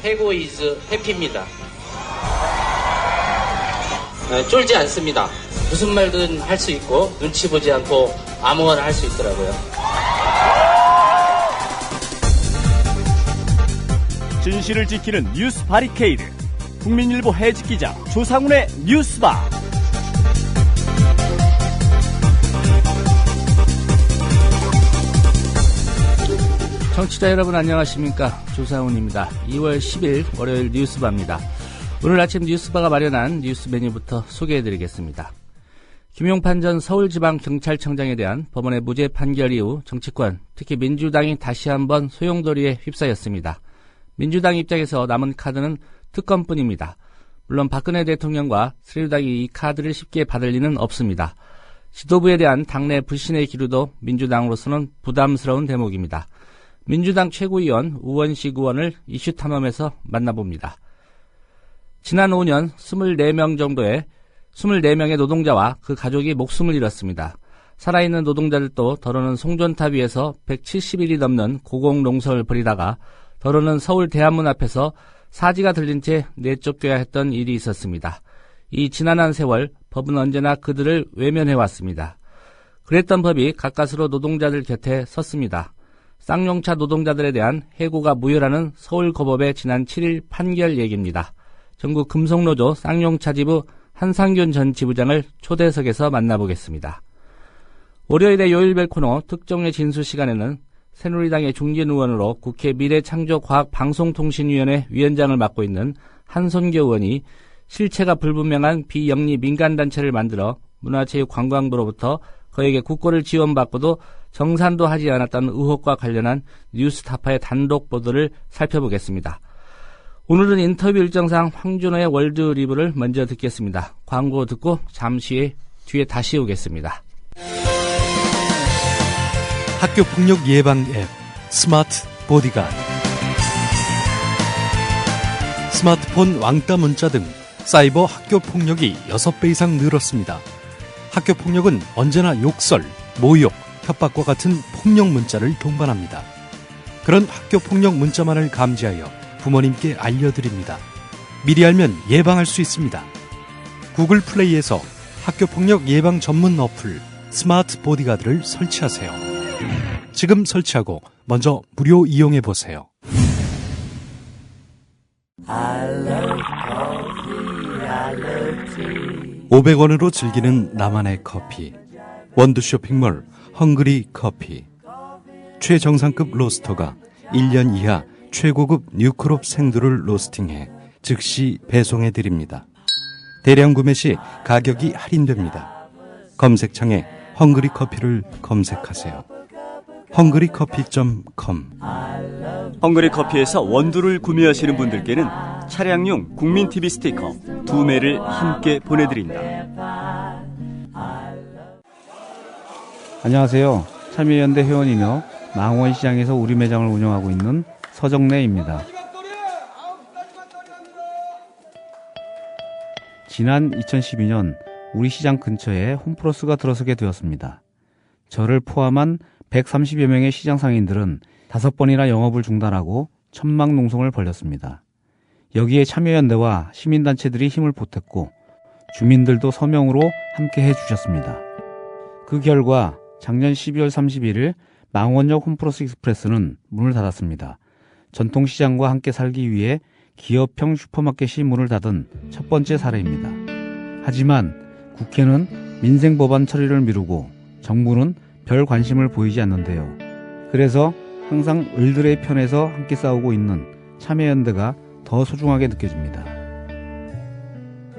해고 이즈 해피입니다. 쫄지 않습니다. 무슨 말든 할 수 있고 눈치 보지 않고 아무거나 할 수 있더라고요. 진실을 지키는 뉴스 바리케이드. 국민일보 해직 기자 조상훈의 뉴스바. 청취자 여러분 안녕하십니까, 조상훈입니다. 2월 10일 월요일 뉴스바입니다. 오늘 아침 뉴스바가 마련한 뉴스 메뉴부터 소개해드리겠습니다. 김용판 전 서울지방경찰청장에 대한 법원의 무죄 판결 이후 정치권, 특히 민주당이 다시 한번 소용돌이에 휩싸였습니다. 민주당 입장에서 남은 카드는 특검뿐입니다. 물론 박근혜 대통령과 새누리당이 이 카드를 쉽게 받을 리는 없습니다. 지도부에 대한 당내 불신의 기류도 민주당으로서는 부담스러운 대목입니다. 민주당 최고위원 우원식 의원을 이슈 탐험에서 만나봅니다. 지난 5년 24명의 노동자와 그 가족이 목숨을 잃었습니다. 살아있는 노동자들도 더러는 송전탑 위에서 170일이 넘는 고공농성을 벌이다가 더러는 서울 대한문 앞에서 사지가 들린 채 내쫓겨야 했던 일이 있었습니다. 이 지난한 세월 법은 언제나 그들을 외면해왔습니다. 그랬던 법이 가까스로 노동자들 곁에 섰습니다. 쌍용차 노동자들에 대한 해고가 무효라는 서울고법의 지난 7일 판결 얘기입니다. 전국 금속노조 쌍용차 지부 한상균 전 지부장을 초대석에서 만나보겠습니다. 월요일의 요일별 코너 특종의 진수 시간에는 새누리당의 중진 의원으로 국회 미래창조과학방송통신위원회 위원장을 맡고 있는 한손교 의원이 실체가 불분명한 비영리 민간단체를 만들어 문화체육관광부로부터 그에게 국고를 지원받고도 정산도 하지 않았다는 의혹과 관련한 뉴스타파의 단독 보도를 살펴보겠습니다. 오늘은 인터뷰 일정상 황준호의 월드 리뷰를 먼저 듣겠습니다. 광고 듣고 잠시 뒤에 다시 오겠습니다. 학교폭력 예방 앱 스마트 보디가드. 스마트폰 왕따 문자 등 사이버 학교폭력이 6배 이상 늘었습니다. 학교폭력은 언제나 욕설, 모욕, 협박과 같은 폭력 문자를 동반합니다. 그런 학교폭력 문자만을 감지하여 부모님께 알려드립니다. 미리 알면 예방할 수 있습니다. 구글 플레이에서 학교폭력 예방 전문 어플 스마트 보디가드를 설치하세요. 지금 설치하고 먼저 무료 이용해보세요. 500원으로 즐기는 나만의 커피. 원두 쇼핑몰 헝그리 커피. 최정상급 로스터가 1년 이하 최고급 뉴크롭 생두를 로스팅해 즉시 배송해드립니다. 대량 구매 시 가격이 할인됩니다. 검색창에 헝그리 커피를 검색하세요. 헝그리커피.com. 헝그리 커피에서 원두를 구매하시는 분들께는 차량용 국민TV 스티커 2매를 함께 보내드립니다. 안녕하세요. 참여연대 회원이며 망원시장에서 우리 매장을 운영하고 있는 서정래입니다. 지난 2012년 우리 시장 근처에 홈플러스가 들어서게 되었습니다. 저를 포함한 130여 명의 시장 상인들은 5번이나 영업을 중단하고 천막농성을 벌였습니다. 여기에 참여연대와 시민단체들이 힘을 보탰고 주민들도 서명으로 함께 해주셨습니다. 그 결과 작년 12월 31일 망원역 홈플러스 익스프레스는 문을 닫았습니다. 전통시장과 함께 살기 위해 기업형 슈퍼마켓이 문을 닫은 첫 번째 사례입니다. 하지만 국회는 민생법안 처리를 미루고 정부는 별 관심을 보이지 않는데요. 그래서 항상 을들의 편에서 함께 싸우고 있는 참여연대가 더 소중하게 느껴집니다.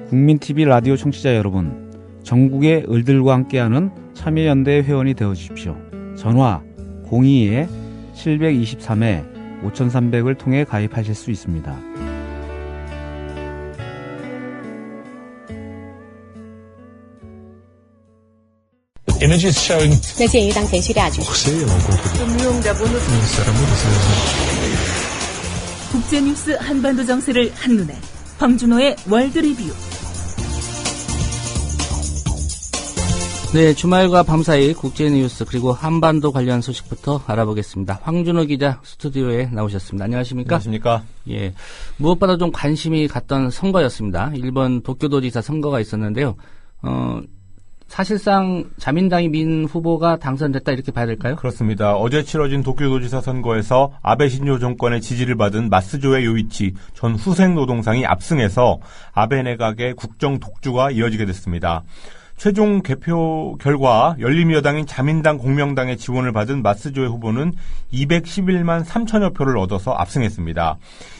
국민TV 라디오 청취자 여러분, 전국의 을들과 함께하는 참여연대 회원이 되어주십시오. 전화 02-723-5300을 통해 가입하실 수 있습니다. 국제뉴스 한반도 정세를 한눈에 황준호의 월드 리뷰. 네, 주말과 밤사이 국제 뉴스 그리고 한반도 관련 소식부터 알아보겠습니다. 황준호 기자 스튜디오에 나오셨습니다. 안녕하십니까? 안녕하십니까? 예, 무엇보다 좀 관심이 갔던 선거였습니다. 일본 도쿄도지사 선거가 있었는데요. 사실상 자민당이 민 후보가 당선됐다 이렇게 봐야 될까요? 그렇습니다. 어제 치러진 도쿄도지사 선거에서 아베 신조 정권의 지지를 받은 마스조의 요이치 전 후생노동상이 압승해서 아베 내각의 국정 독주가 이어지게 됐습니다. 최종 개표 결과 열린여당인 자민당 공명당의 지원을 받은 마스조의 후보는 211만 3천여 표를 얻어서 압승했습니다.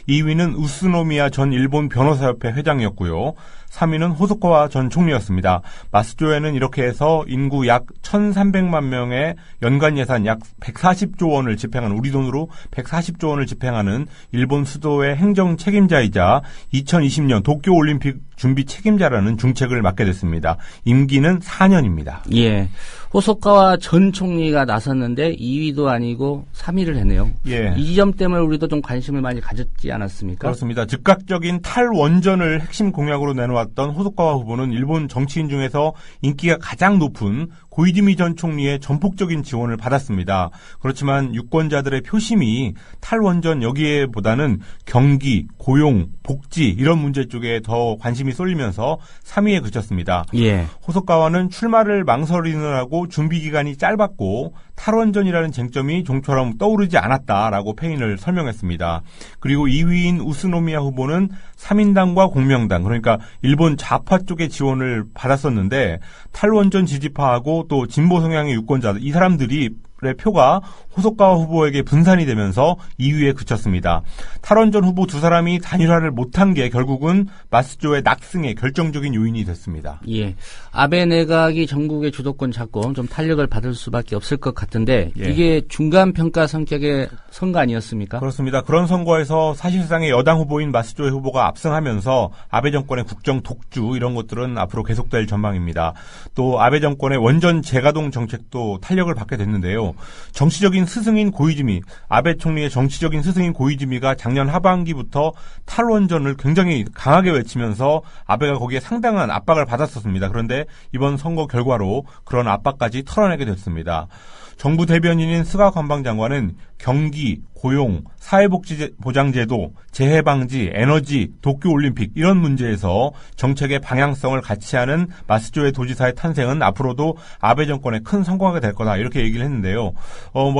2위는 우스노미야 전 일본 변호사협회 회장이었고요. 3위는 호소카와 전 총리였습니다. 마스조에는 이렇게 해서 인구 약 1,300만 명의 연간 예산 약 140조 원을 집행하는, 우리 돈으로 140조 원을 집행하는 일본 수도의 행정 책임자이자 2020년 도쿄올림픽 준비 책임자라는 중책을 맡게 됐습니다. 임기는 4년입니다. 예. 호소카와 전 총리가 나섰는데 2위도 아니고 3위를 했네요. 예. 이 점 때문에 우리도 좀 관심을 많이 가졌지 않았습니까? 그렇습니다. 즉각적인 탈원전을 핵심 공약으로 내놓았던 호소카와 후보는 일본 정치인 중에서 인기가 가장 높은 고이즈미 전 총리의 전폭적인 지원을 받았습니다. 그렇지만 유권자들의 표심이 탈원전 여기에보다는 경기, 고용, 복지 이런 문제 쪽에 더 관심이 쏠리면서 3위에 그쳤습니다. 예. 호소카와는 출마를 망설이느라고 준비 기간이 짧았고 탈원전이라는 쟁점이 좀처럼 떠오르지 않았다라고 패인을 설명했습니다. 그리고 2위인 우스노미야 후보는 3인당과 공명당, 그러니까 일본 좌파 쪽의 지원을 받았었는데 탈원전 지지파하고 또 진보 성향의 유권자들, 이 사람들의 표가 호소카와 후보에게 분산이 되면서 2위에 그쳤습니다. 탈원전 후보 두 사람이 단일화를 못한 게 결국은 마스조의 낙승의 결정적인 요인이 됐습니다. 예. 아베 내각이 전국의 주도권 잡고 좀 탄력을 받을 수밖에 없을 것 같은데 예. 이게 중간 평가 성격의 선거 아니었습니까? 그렇습니다. 그런 선거에서 사실상의 여당 후보인 마스조의 후보가 압승하면서 아베 정권의 국정 독주 이런 것들은 앞으로 계속될 전망입니다. 또 아베 정권의 원전 재가동 정책도 탄력을 받게 됐는데요. 정치적인 스승인 고이즈미, 아베 총리의 정치적인 스승인 고이즈미가 작년 하반기부터 탈원전을 굉장히 강하게 외치면서 아베가 거기에 상당한 압박을 받았었습니다. 그런데 이번 선거 결과로 그런 압박까지 털어내게 됐습니다. 정부 대변인인 스가 관방장관은 경기, 고용, 사회복지보장제도, 재해방지, 에너지, 도쿄올림픽 이런 문제에서 정책의 방향성을 같이 하는 마스조의 도지사의 탄생은 앞으로도 아베 정권의 큰 성공하게 될 거다 이렇게 얘기를 했는데요.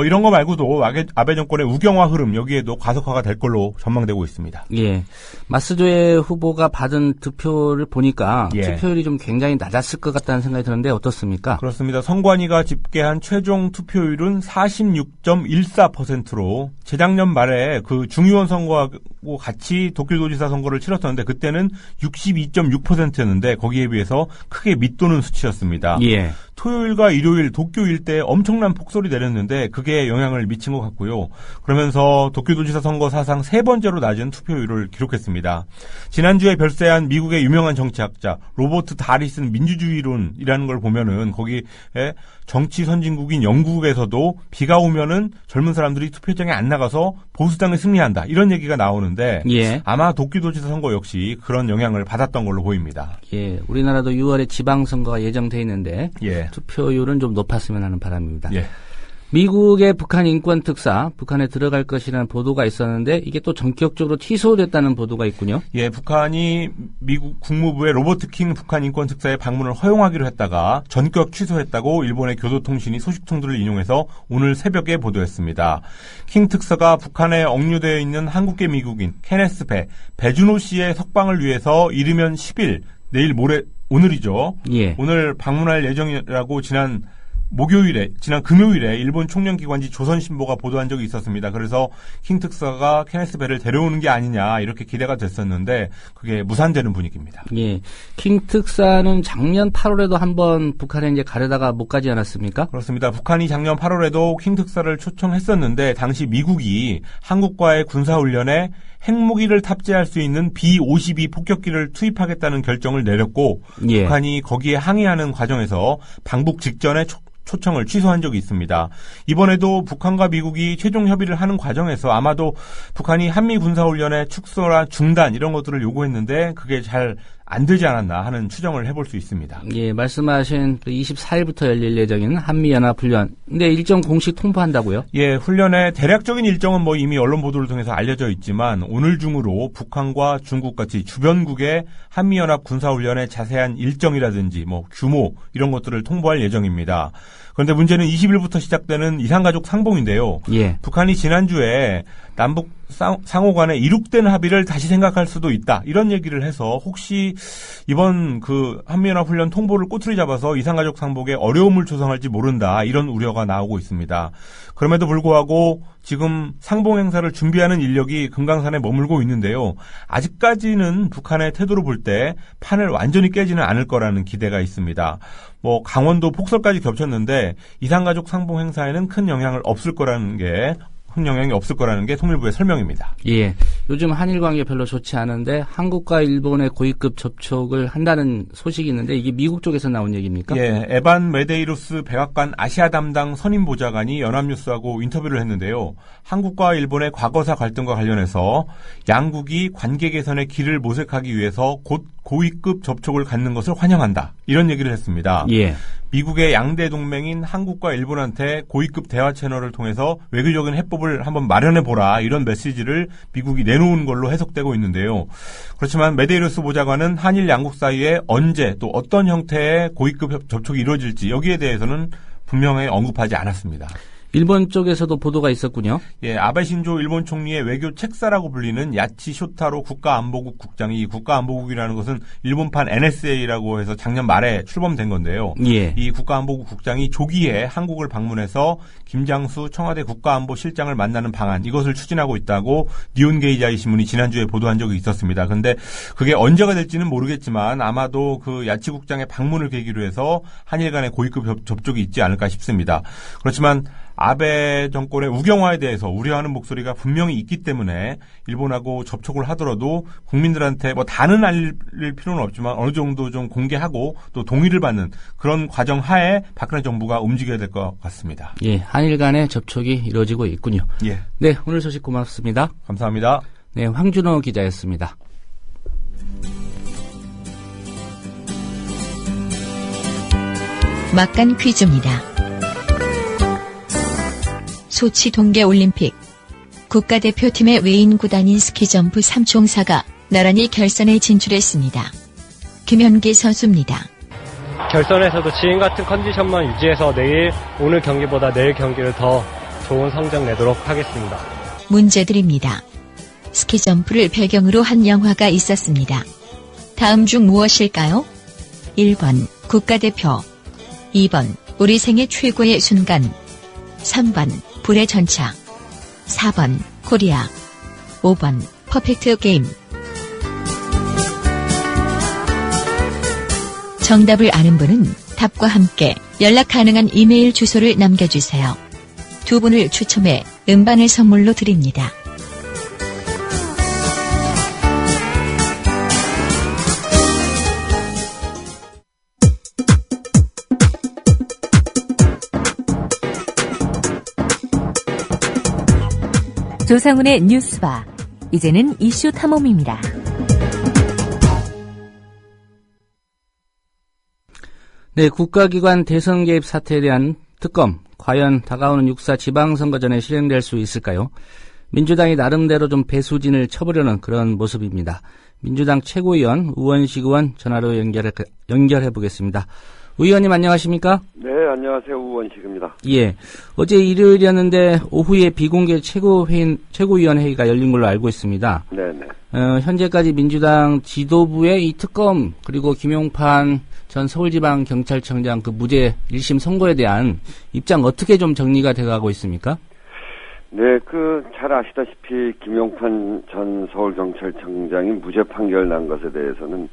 이런 거 말고도 아베 정권의 우경화 흐름 여기에도 가속화가 될 걸로 전망되고 있습니다. 예. 마스조의 후보가 받은 득표를 보니까 예. 투표율이 좀 굉장히 낮았을 것 같다는 생각이 드는데 어떻습니까? 그렇습니다. 선관위가 집계한 최종 투표율은 46.14%로 재작년 말에 그 중의원 선거하고 같이 도쿄도지사 선거를 치렀었는데 그때는 62.6%였는데 거기에 비해서 크게 밑도는 수치였습니다. 예. 토요일과 일요일 도쿄 일대에 엄청난 폭설이 내렸는데 그게 영향을 미친 것 같고요. 그러면서 도쿄도지사 선거 사상 세 번째로 낮은 투표율을 기록했습니다. 지난주에 별세한 미국의 유명한 정치학자 로버트 다리슨 민주주의론이라는 걸 보면은 거기에 정치 선진국인 영국에서도 비가 오면은 젊은 사람들이 투표장에 안 나가서 보수당이 승리한다 이런 얘기가 나오는데 예. 아마 도쿄도지사 선거 역시 그런 영향을 받았던 걸로 보입니다. 예. 우리나라도 6월에 지방선거가 예정돼 있는데 예. 투표율은 좀 높았으면 하는 바람입니다. 예. 미국의 북한 인권 특사, 북한에 들어갈 것이라는 보도가 있었는데 이게 또 전격적으로 취소됐다는 보도가 있군요. 예, 북한이 미국 국무부의 로버트 킹 북한 인권 특사의 방문을 허용하기로 했다가 전격 취소했다고 일본의 교도통신이 소식통들을 인용해서 오늘 새벽에 보도했습니다. 킹 특사가 북한에 억류되어 있는 한국계 미국인 케네스 배준호 씨의 석방을 위해서 이르면 10일, 내일 오늘이죠. 예. 오늘 방문할 예정이라고 지난 금요일에 일본 총령기관지 조선신보가 보도한 적이 있었습니다. 그래서 킹 특사가 케네스 배를 데려오는 게 아니냐 이렇게 기대가 됐었는데 그게 무산되는 분위기입니다. 예. 킹 특사는 작년 8월에도 한번 북한에 이제 가려다가 못 가지 않았습니까? 그렇습니다. 북한이 작년 8월에도 킹 특사를 초청했었는데 당시 미국이 한국과의 군사훈련에 핵무기를 탑재할 수 있는 B-52 폭격기를 투입하겠다는 결정을 내렸고 예. 북한이 거기에 항의하는 과정에서 방북 직전에 초청을 취소한 적이 있습니다. 이번에도 북한과 미국이 최종 협의를 하는 과정에서 아마도 북한이 한미 군사훈련의 축소나 중단 이런 것들을 요구했는데 그게 잘 안 되지 않았나 하는 추정을 해볼 수 있습니다. 예, 말씀하신 그 24일부터 열릴 예정인 한미연합훈련. 근데 일정 공식 통보한다고요? 예, 훈련의 대략적인 일정은 뭐 이미 언론 보도를 통해서 알려져 있지만 오늘 중으로 북한과 중국 같이 주변국의 한미연합 군사훈련의 자세한 일정이라든지 뭐 규모 이런 것들을 통보할 예정입니다. 그런데 문제는 20일부터 시작되는 이산가족 상봉인데요. 예. 북한이 지난주에 남북 상호 간의 이룩된 합의를 다시 생각할 수도 있다. 이런 얘기를 해서 혹시 이번 그 한미연합 훈련 통보를 꼬투리 잡아서 이산가족 상봉에 어려움을 조성할지 모른다. 이런 우려가 나오고 있습니다. 그럼에도 불구하고 지금 상봉 행사를 준비하는 인력이 금강산에 머물고 있는데요. 아직까지는 북한의 태도로 볼 때 판을 완전히 깨지는 않을 거라는 기대가 있습니다. 뭐 강원도 폭설까지 겹쳤는데 이산가족 상봉 행사에는 큰 영향이 없을 거라는 게 통일부의 설명입니다. 예. 요즘 한일 관계 별로 좋지 않은데 한국과 일본의 고위급 접촉을 한다는 소식이 있는데 이게 미국 쪽에서 나온 얘기입니까? 예. 에반 메데이로스 백악관 아시아 담당 선임 보좌관이 연합뉴스하고 인터뷰를 했는데요. 한국과 일본의 과거사 갈등과 관련해서 양국이 관계 개선의 길을 모색하기 위해서 곧 고위급 접촉을 갖는 것을 환영한다. 이런 얘기를 했습니다. 예. 미국의 양대 동맹인 한국과 일본한테 고위급 대화 채널을 통해서 외교적인 해법을 한번 마련해보라 이런 메시지를 미국이 내놓은 걸로 해석되고 있는데요. 그렇지만 메데이로스 보좌관은 한일 양국 사이에 언제 또 어떤 형태의 고위급 접촉이 이루어질지 여기에 대해서는 분명히 언급하지 않았습니다. 일본 쪽에서도 보도가 있었군요. 예, 아베 신조 일본 총리의 외교 책사라고 불리는 야치 쇼타로 국가안보국 국장이, 국가안보국이라는 것은 일본판 NSA라고 해서 작년 말에 출범된 건데요. 예. 이 국가안보국 국장이 조기에 한국을 방문해서 김장수 청와대 국가안보실장을 만나는 방안, 이것을 추진하고 있다고 니온게이자이 신문이 지난주에 보도한 적이 있었습니다. 그런데 그게 언제가 될지는 모르겠지만 아마도 그 야치 국장의 방문을 계기로 해서 한일 간의 고위급 접촉이 있지 않을까 싶습니다. 그렇지만 아베 정권의 우경화에 대해서 우려하는 목소리가 분명히 있기 때문에 일본하고 접촉을 하더라도 국민들한테 뭐 다는 알릴 필요는 없지만 어느 정도 좀 공개하고 또 동의를 받는 그런 과정 하에 박근혜 정부가 움직여야 될 것 같습니다. 예, 한일 간의 접촉이 이루어지고 있군요. 예. 네, 오늘 소식 고맙습니다. 감사합니다. 네, 황준호 기자였습니다. 막간 퀴즈입니다. 소치 동계올림픽 국가대표팀의 외인 구단인 스키점프 3총사가 나란히 결선에 진출했습니다. 김현기 선수입니다. 결선에서도 지금 같은 컨디션만 유지해서 오늘 경기보다 내일 경기를 더 좋은 성적 내도록 하겠습니다. 문제 드립니다. 스키점프를 배경으로 한 영화가 있었습니다. 다음 중 무엇일까요? 1번 국가대표, 2번 우리 생애 최고의 순간, 3번 불의 전차, 4번 코리아, 5번 퍼펙트 게임. 정답을 아는 분은 답과 함께 연락 가능한 이메일 주소를 남겨주세요. 두 분을 추첨해 음반을 선물로 드립니다. 조상훈의 뉴스바. 이제는 이슈 탐험입니다. 네, 국가기관 대선 개입 사태에 대한 특검, 과연 다가오는 6.4 지방선거 전에 실행될 수 있을까요? 민주당이 나름대로 좀 배수진을 쳐보려는 그런 모습입니다. 민주당 최고위원 우원식 의원 전화로 연결해 보겠습니다. 의원님 안녕하십니까? 네, 안녕하세요. 우원식입니다. 예, 어제 일요일이었는데 오후에 비공개 최고위원 회의가 열린 걸로 알고 있습니다. 네네. 현재까지 민주당 지도부의 이 특검 그리고 김용판 전 서울지방경찰청장 그 무죄 1심 선고에 대한 입장 어떻게 좀 정리가 돼가고 있습니까? 네, 잘 아시다시피 김용판 전 서울경찰청장이 무죄 판결 난 것에 대해서는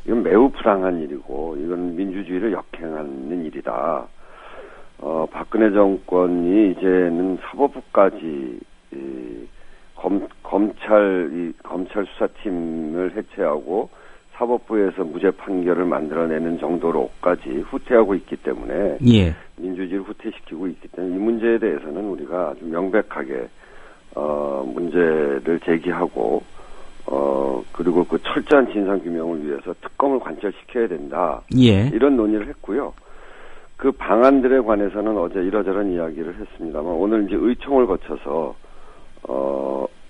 이건 매우 부당한 일이고 이건 민주주의를 역행하는 일이다. 박근혜 정권이 이제는 사법부까지 검찰 수사팀을 해체하고 사법부에서 무죄 판결을 만들어내는 정도로까지 후퇴하고 있기 때문에 예. 민주주의를 후퇴시키고 있기 때문에 이 문제에 대해서는 우리가 아주 명백하게 문제를 제기하고 그리고 그 철저한 진상규명을 위해서 특검을 관철시켜야 된다. 예. 이런 논의를 했고요. 그 방안들에 관해서는 어제 이러저런 이야기를 했습니다만 오늘 이제 의총을 거쳐서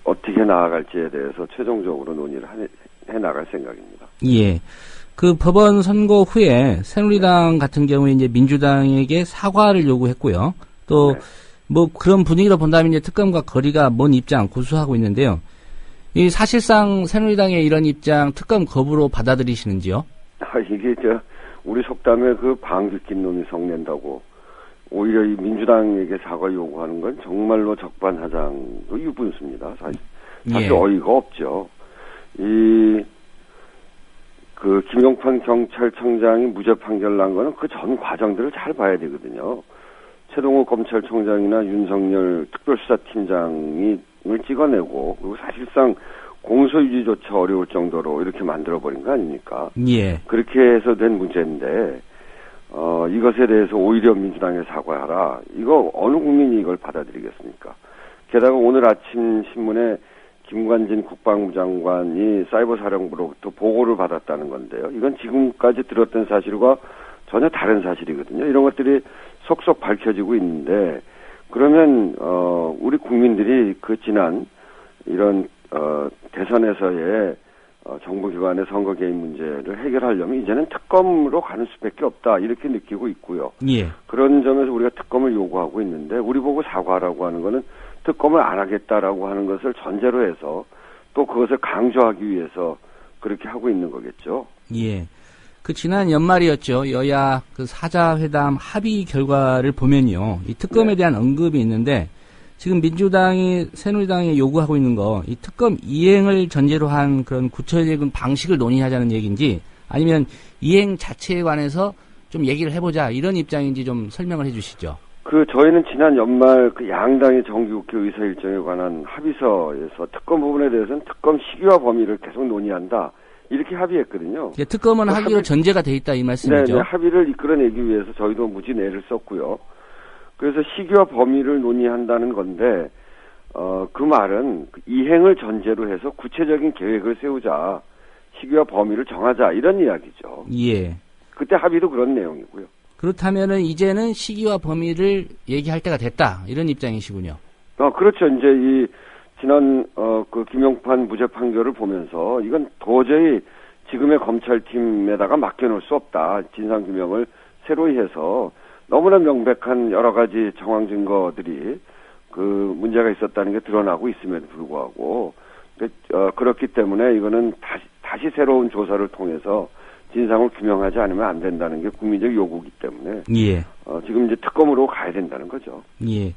어떻게 나아갈지에 대해서 최종적으로 논의를 해 나갈 생각입니다. 예. 그 법원 선고 후에 새누리당 같은 경우에 이제 민주당에게 사과를 요구했고요. 또 뭐 그런 분위기로 본다면 이제 특검과 거리가 먼 입장 고수하고 있는데요. 이 사실상 새누리당의 이런 입장 특검 거부로 받아들이시는지요? 이게 우리 속담에 그 방귀 낀 놈이 성낸다고 오히려 이 민주당에게 사과 요구하는 건 정말로 적반하장도 유분수입니다. 사실 어이가 없죠. 그 김용판 경찰청장이 무죄 판결 난 거는 그 전 과정들을 잘 봐야 되거든요. 최동욱 검찰총장이나 윤석열 특별수사팀장을 찍어내고 그리고 사실상 공소유지조차 어려울 정도로 이렇게 만들어버린 거 아닙니까? 예. 그렇게 해서 된 문제인데 이것에 대해서 오히려 민주당에 사과하라. 이거 어느 국민이 이걸 받아들이겠습니까? 게다가 오늘 아침 신문에 김관진 국방부 장관이 사이버사령부로부터 보고를 받았다는 건데요. 이건 지금까지 들었던 사실과 전혀 다른 사실이거든요. 이런 것들이 속속 밝혀지고 있는데 그러면 우리 국민들이 그 지난 이런 대선에서의 정부기관의 선거 개입 문제를 해결하려면 이제는 특검으로 가는 수밖에 없다 이렇게 느끼고 있고요. 예. 그런 점에서 우리가 특검을 요구하고 있는데 우리 보고 사과하라고 하는 거는 특검을 안 하겠다라고 하는 것을 전제로 해서 또 그것을 강조하기 위해서 그렇게 하고 있는 거겠죠. 예. 그 지난 연말이었죠. 여야 그 사자회담 합의 결과를 보면요. 이 특검에 대한 언급이 있는데 지금 민주당이 새누리당이 요구하고 있는 거 이 특검 이행을 전제로 한 그런 구체적인 방식을 논의하자는 얘기인지 아니면 이행 자체에 관해서 좀 얘기를 해보자 이런 입장인지 좀 설명을 해주시죠. 저희는 지난 연말 그 양당의 정기국회 의사 일정에 관한 합의서에서 특검 부분에 대해서는 특검 시기와 범위를 계속 논의한다. 이렇게 합의했거든요. 예, 특검은 하기로 전제가 돼 있다 이 말씀이죠. 네, 합의를 이끌어내기 위해서 저희도 무지 애를 썼고요. 그래서 시기와 범위를 논의한다는 건데 그 말은 이행을 전제로 해서 구체적인 계획을 세우자. 시기와 범위를 정하자 이런 이야기죠. 예. 그때 합의도 그런 내용이고요. 그렇다면은 이제는 시기와 범위를 얘기할 때가 됐다 이런 입장이시군요. 그렇죠. 이제 지난 그 김용판 무죄 판결을 보면서 이건 도저히 지금의 검찰팀에다가 맡겨놓을 수 없다. 진상규명을 새로이 해서 너무나 명백한 여러 가지 정황 증거들이 그 문제가 있었다는 게 드러나고 있음에도 불구하고 그렇기 때문에 이거는 다시 새로운 조사를 통해서 진상을 규명하지 않으면 안 된다는 게 국민적 요구이기 때문에 예. 지금 이제 특검으로 가야 된다는 거죠. 예.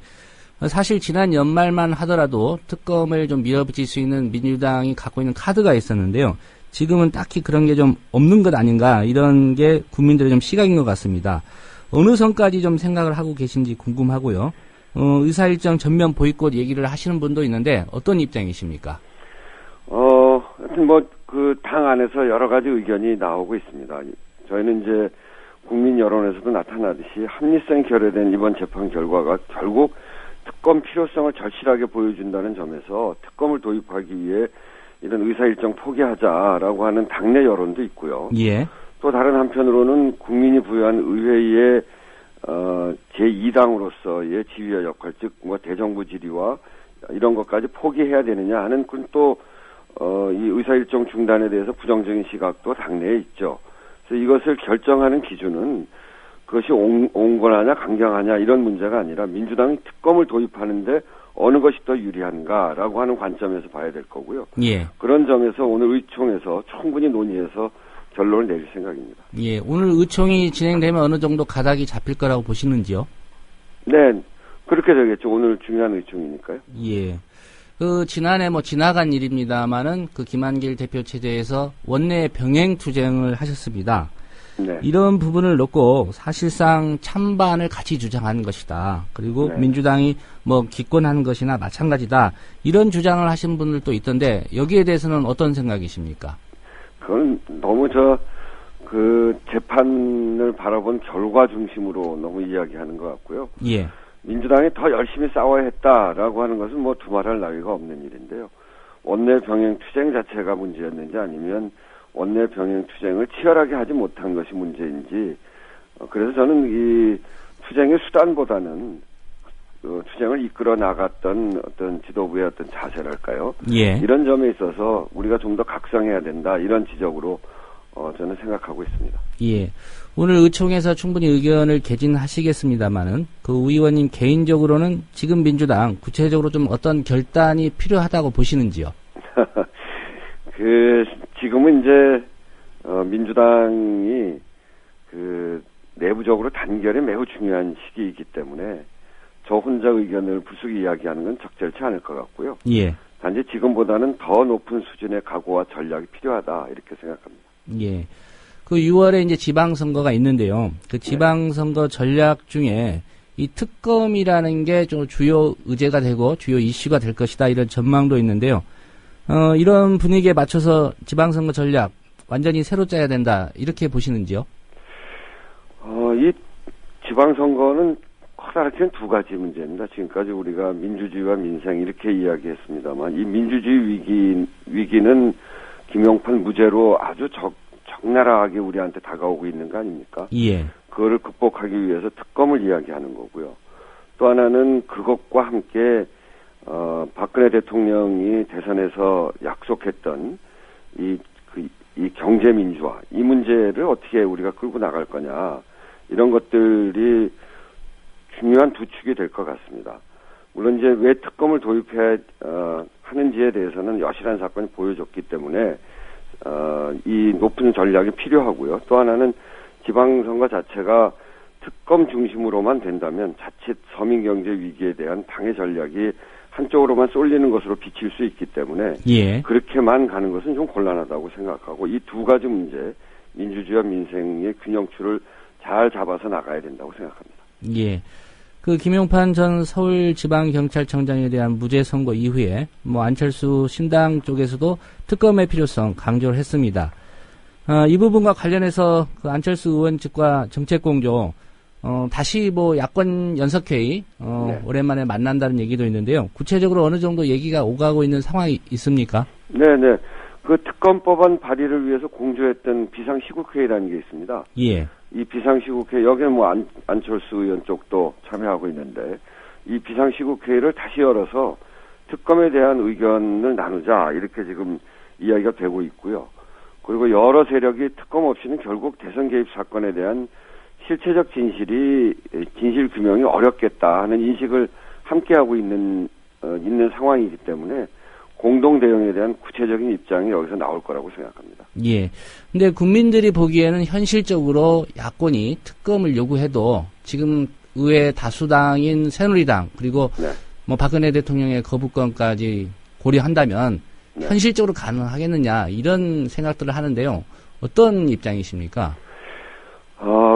사실 지난 연말만 하더라도 특검을 좀 밀어붙일 수 있는 민주당이 갖고 있는 카드가 있었는데요. 지금은 딱히 그런 게 좀 없는 것 아닌가 이런 게 국민들의 좀 시각인 것 같습니다. 어느 선까지 좀 생각을 하고 계신지 궁금하고요. 의사일정 전면 보이콧 얘기를 하시는 분도 있는데 어떤 입장이십니까? 하여튼 그 당 안에서 여러 가지 의견이 나오고 있습니다. 저희는 이제 국민 여론에서도 나타나듯이 합리성이 결여된 이번 재판 결과가 결국 특검 필요성을 절실하게 보여준다는 점에서 특검을 도입하기 위해 이런 의사일정 포기하자라고 하는 당내 여론도 있고요. 예. 또 다른 한편으로는 국민이 부여한 의회의 제2당으로서의 지휘와 역할, 즉 대정부 질의와 이런 것까지 포기해야 되느냐 하는 또 이 의사일정 중단에 대해서 부정적인 시각도 당내에 있죠. 그래서 이것을 결정하는 기준은 그것이 온건하냐 강경하냐 이런 문제가 아니라 민주당이 특검을 도입하는데 어느 것이 더 유리한가라고 하는 관점에서 봐야 될 거고요. 예. 그런 점에서 오늘 의총에서 충분히 논의해서 결론을 내릴 생각입니다. 예. 오늘 의총이 진행되면 어느 정도 가닥이 잡힐 거라고 보시는지요? 네. 그렇게 되겠죠. 오늘 중요한 의총이니까요. 예. 지난해 지나간 일입니다만은 김한길 대표 체제에서 원내 병행 투쟁을 하셨습니다. 네. 이런 부분을 놓고 사실상 찬반을 같이 주장하는 것이다. 그리고 네. 민주당이 기권하는 것이나 마찬가지다. 이런 주장을 하신 분들도 있던데 여기에 대해서는 어떤 생각이십니까? 그건 너무 재판을 바라본 결과 중심으로 너무 이야기하는 것 같고요. 예. 민주당이 더 열심히 싸워야 했다라고 하는 것은 두말할 나위가 없는 일인데요. 원내 병행 투쟁 자체가 문제였는지 아니면 원내 병행 투쟁을 치열하게 하지 못한 것이 문제인지 그래서 저는 이 투쟁의 수단보다는 투쟁을 이끌어 나갔던 어떤 지도부의 어떤 자세랄까요? 예. 이런 점에 있어서 우리가 좀 더 각성해야 된다 이런 지적으로 저는 생각하고 있습니다. 예. 오늘 의총에서 충분히 의견을 개진하시겠습니다만은 그 의원님 개인적으로는 지금 민주당 구체적으로 좀 어떤 결단이 필요하다고 보시는지요? 지금은 이제 민주당이 내부적으로 단결이 매우 중요한 시기이기 때문에 저 혼자 의견을 부수기 이야기하는 건 적절치 않을 것 같고요. 예. 단지 지금보다는 더 높은 수준의 각오와 전략이 필요하다 이렇게 생각합니다. 예. 그 6월에 이제 지방선거가 있는데요. 그 지방선거 전략 중에 이 특검이라는 게 좀 주요 의제가 되고 주요 이슈가 될 것이다 이런 전망도 있는데요. 이런 분위기에 맞춰서 지방선거 전략 완전히 새로 짜야 된다 이렇게 보시는지요? 이 지방선거는 커다랗게는 두 가지 문제입니다. 지금까지 우리가 민주주의와 민생 이렇게 이야기했습니다만 이 민주주의 위기는 김용판 무죄로 아주 적나라하게 우리한테 다가오고 있는 거 아닙니까? 예. 그거를 극복하기 위해서 특검을 이야기하는 거고요. 또 하나는 그것과 함께 박근혜 대통령이 대선에서 약속했던 이 경제 민주화 이 문제를 어떻게 우리가 끌고 나갈 거냐 이런 것들이 중요한 두 축이 될 것 같습니다. 물론 이제 왜 특검을 도입해야 하는지에 대해서는 여실한 사건이 보여줬기 때문에 이 높은 전략이 필요하고요. 또 하나는 지방선거 자체가 특검 중심으로만 된다면 자칫 서민경제 위기에 대한 당의 전략이 한쪽으로만 쏠리는 것으로 비칠 수 있기 때문에 예. 그렇게만 가는 것은 좀 곤란하다고 생각하고 이 두 가지 문제 민주주의와 민생의 균형추를 잘 잡아서 나가야 된다고 생각합니다. 예. 그 김용판 전 서울지방경찰청장에 대한 무죄 선고 이후에 안철수 신당 쪽에서도 특검의 필요성 강조를 했습니다. 이 부분과 관련해서 그 안철수 의원 측과 정책공조 다시 야권 연석회의 네. 오랜만에 만난다는 얘기도 있는데요. 구체적으로 어느 정도 얘기가 오가고 있는 상황이 있습니까? 네네. 그 특검법안 발의를 위해서 공조했던 비상시국회의라는 게 있습니다. 예. 이 비상시국회의 여기는 안철수 의원 쪽도 참여하고 있는데 이 비상시국회의를 다시 열어서 특검에 대한 의견을 나누자 이렇게 지금 이야기가 되고 있고요. 그리고 여러 세력이 특검 없이는 결국 대선 개입 사건에 대한 실체적 진실 규명이 어렵겠다 하는 인식을 함께하고 있는 상황이기 때문에 공동 대응에 대한 구체적인 입장이 여기서 나올 거라고 생각합니다. 예. 근데 국민들이 보기에는 현실적으로 야권이 특검을 요구해도 지금 의회 다수당인 새누리당 그리고 네. 박근혜 대통령의 거부권까지 고려한다면 네. 현실적으로 가능하겠느냐 이런 생각들을 하는데요. 어떤 입장이십니까?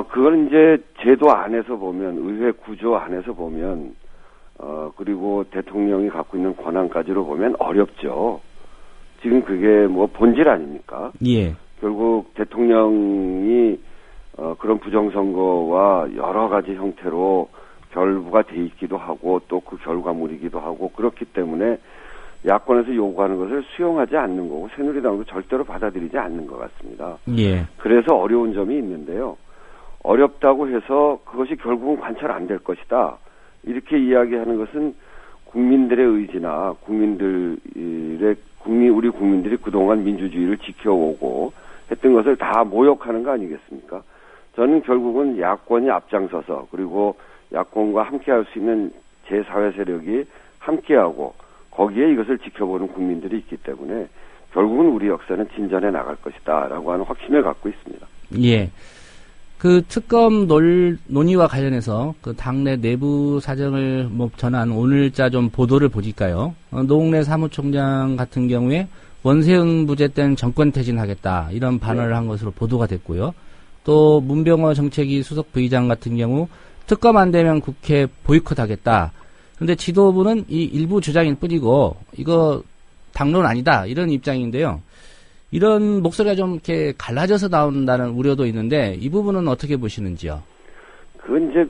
그건 이제 제도 안에서 보면 의회 구조 안에서 보면 그리고 대통령이 갖고 있는 권한까지로 보면 어렵죠. 지금 그게 본질 아닙니까? 예. 결국 대통령이 그런 부정선거와 여러 가지 형태로 결부가 돼 있기도 하고 또 그 결과물이기도 하고 그렇기 때문에 야권에서 요구하는 것을 수용하지 않는 거고 새누리당도 절대로 받아들이지 않는 것 같습니다. 예. 그래서 어려운 점이 있는데요. 어렵다고 해서 그것이 결국은 관철 안 될 것이다. 이렇게 이야기하는 것은 국민들의 의지나 우리 국민들이 그동안 민주주의를 지켜오고 했던 것을 다 모욕하는 거 아니겠습니까? 저는 결국은 야권이 앞장서서 그리고 야권과 함께할 수 있는 제4회 세력이 함께하고 거기에 이것을 지켜보는 국민들이 있기 때문에 결국은 우리 역사는 진전해 나갈 것이다라고 하는 확신을 갖고 있습니다. 예. 그 특검 논의와 관련해서 그 당내 내부 사정을 전한 오늘자 좀 보도를 보니까요. 노웅래 사무총장 같은 경우에 원세훈 부재 때는 정권 퇴진하겠다 이런 발언을 한 것으로 보도가 됐고요. 또 문병호 정책위 수석 부의장 같은 경우 특검 안 되면 국회 보이콧하겠다. 그런데 지도부는 이 일부 주장일 뿐이고 이거 당론 아니다 이런 입장인데요. 이런 목소리가 좀 이렇게 갈라져서 나온다는 우려도 있는데 이 부분은 어떻게 보시는지요? 그건 이제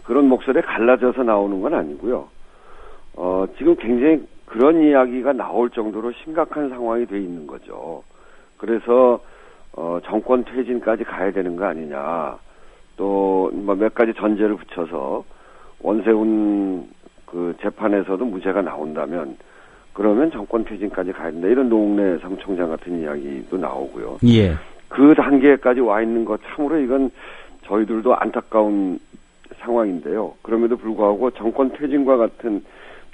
그런 목소리가 갈라져서 나오는 건 아니고요. 지금 굉장히 그런 이야기가 나올 정도로 심각한 상황이 돼 있는 거죠. 그래서 정권 퇴진까지 가야 되는 거 아니냐. 또 뭐 몇 가지 전제를 붙여서 원세훈 그 재판에서도 무죄가 나온다면 그러면 정권 퇴진까지 가야 된다. 이런 노웅래 사무총장 같은 이야기도 나오고요. 예. 그 단계까지 와 있는 것 참으로 이건 저희들도 안타까운 상황인데요. 그럼에도 불구하고 정권 퇴진과 같은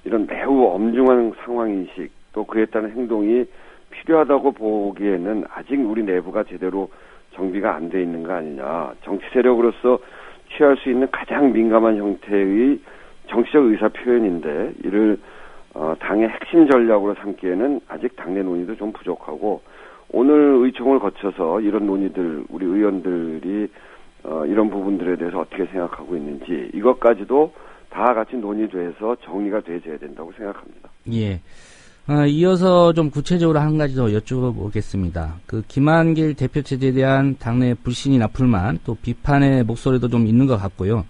이런 매우 엄중한 상황인식 또 그에 따른 행동이 필요하다고 보기에는 아직 우리 내부가 제대로 정비가 안 돼 있는 거 아니냐. 정치 세력으로서 취할 수 있는 가장 민감한 형태의 정치적 의사 표현인데 이를 당의 핵심 전략으로 삼기에는 아직 당내 논의도 좀 부족하고 오늘 의총을 거쳐서 이런 논의들 우리 의원들이 이런 부분들에 대해서 어떻게 생각하고 있는지 이것까지도 다 같이 논의돼서 정리가 돼줘야 된다고 생각합니다. 예. 이어서 좀 구체적으로 한 가지 더 여쭤보겠습니다. 그 김한길 대표 체제에 대한 당내 불신이나 불만 또 비판의 목소리도 좀 있는 것 같고요.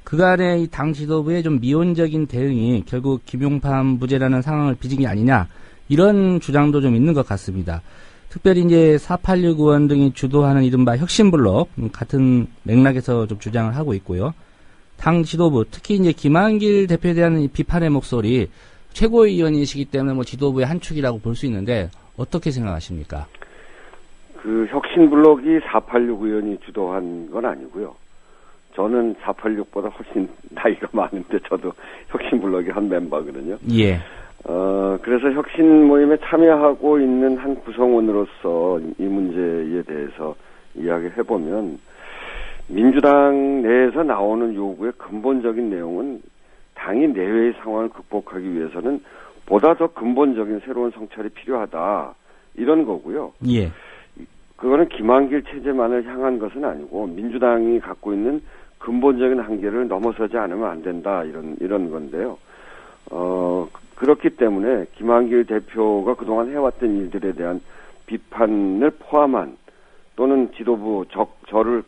그간의 이 당 지도부의 좀 미온적인 대응이 결국 김용판 무죄라는 상황을 빚은 게 아니냐 이런 주장도 좀 있는 것 같습니다. 특별히 이제 486 의원 등이 주도하는 이른바 혁신블록 같은 맥락에서 좀 주장을 하고 있고요. 당 지도부 특히 이제 김한길 대표에 대한 이 비판의 목소리 최고위원이시기 때문에 뭐 지도부의 한 축이라고 볼 수 있는데 어떻게 생각하십니까? 그 혁신블록이 486 의원이 주도한 건 아니고요. 저는 486보다 훨씬 나이가 많은데 저도 혁신블록의 한 멤버거든요. 예. 그래서 혁신 모임에 참여하고 있는 한 구성원으로서 이 문제에 대해서 이야기를 해보면 민주당 내에서 나오는 요구의 근본적인 내용은 당이 내외의 상황을 극복하기 위해서는 보다 더 근본적인 새로운 성찰이 필요하다. 이런 거고요. 예. 그거는 김한길 체제만을 향한 것은 아니고 민주당이 갖고 있는 근본적인 한계를 넘어서지 않으면 안 된다. 이런 건데요. 그렇기 때문에 김한길 대표가 그동안 해왔던 일들에 대한 비판을 포함한 또는 지도부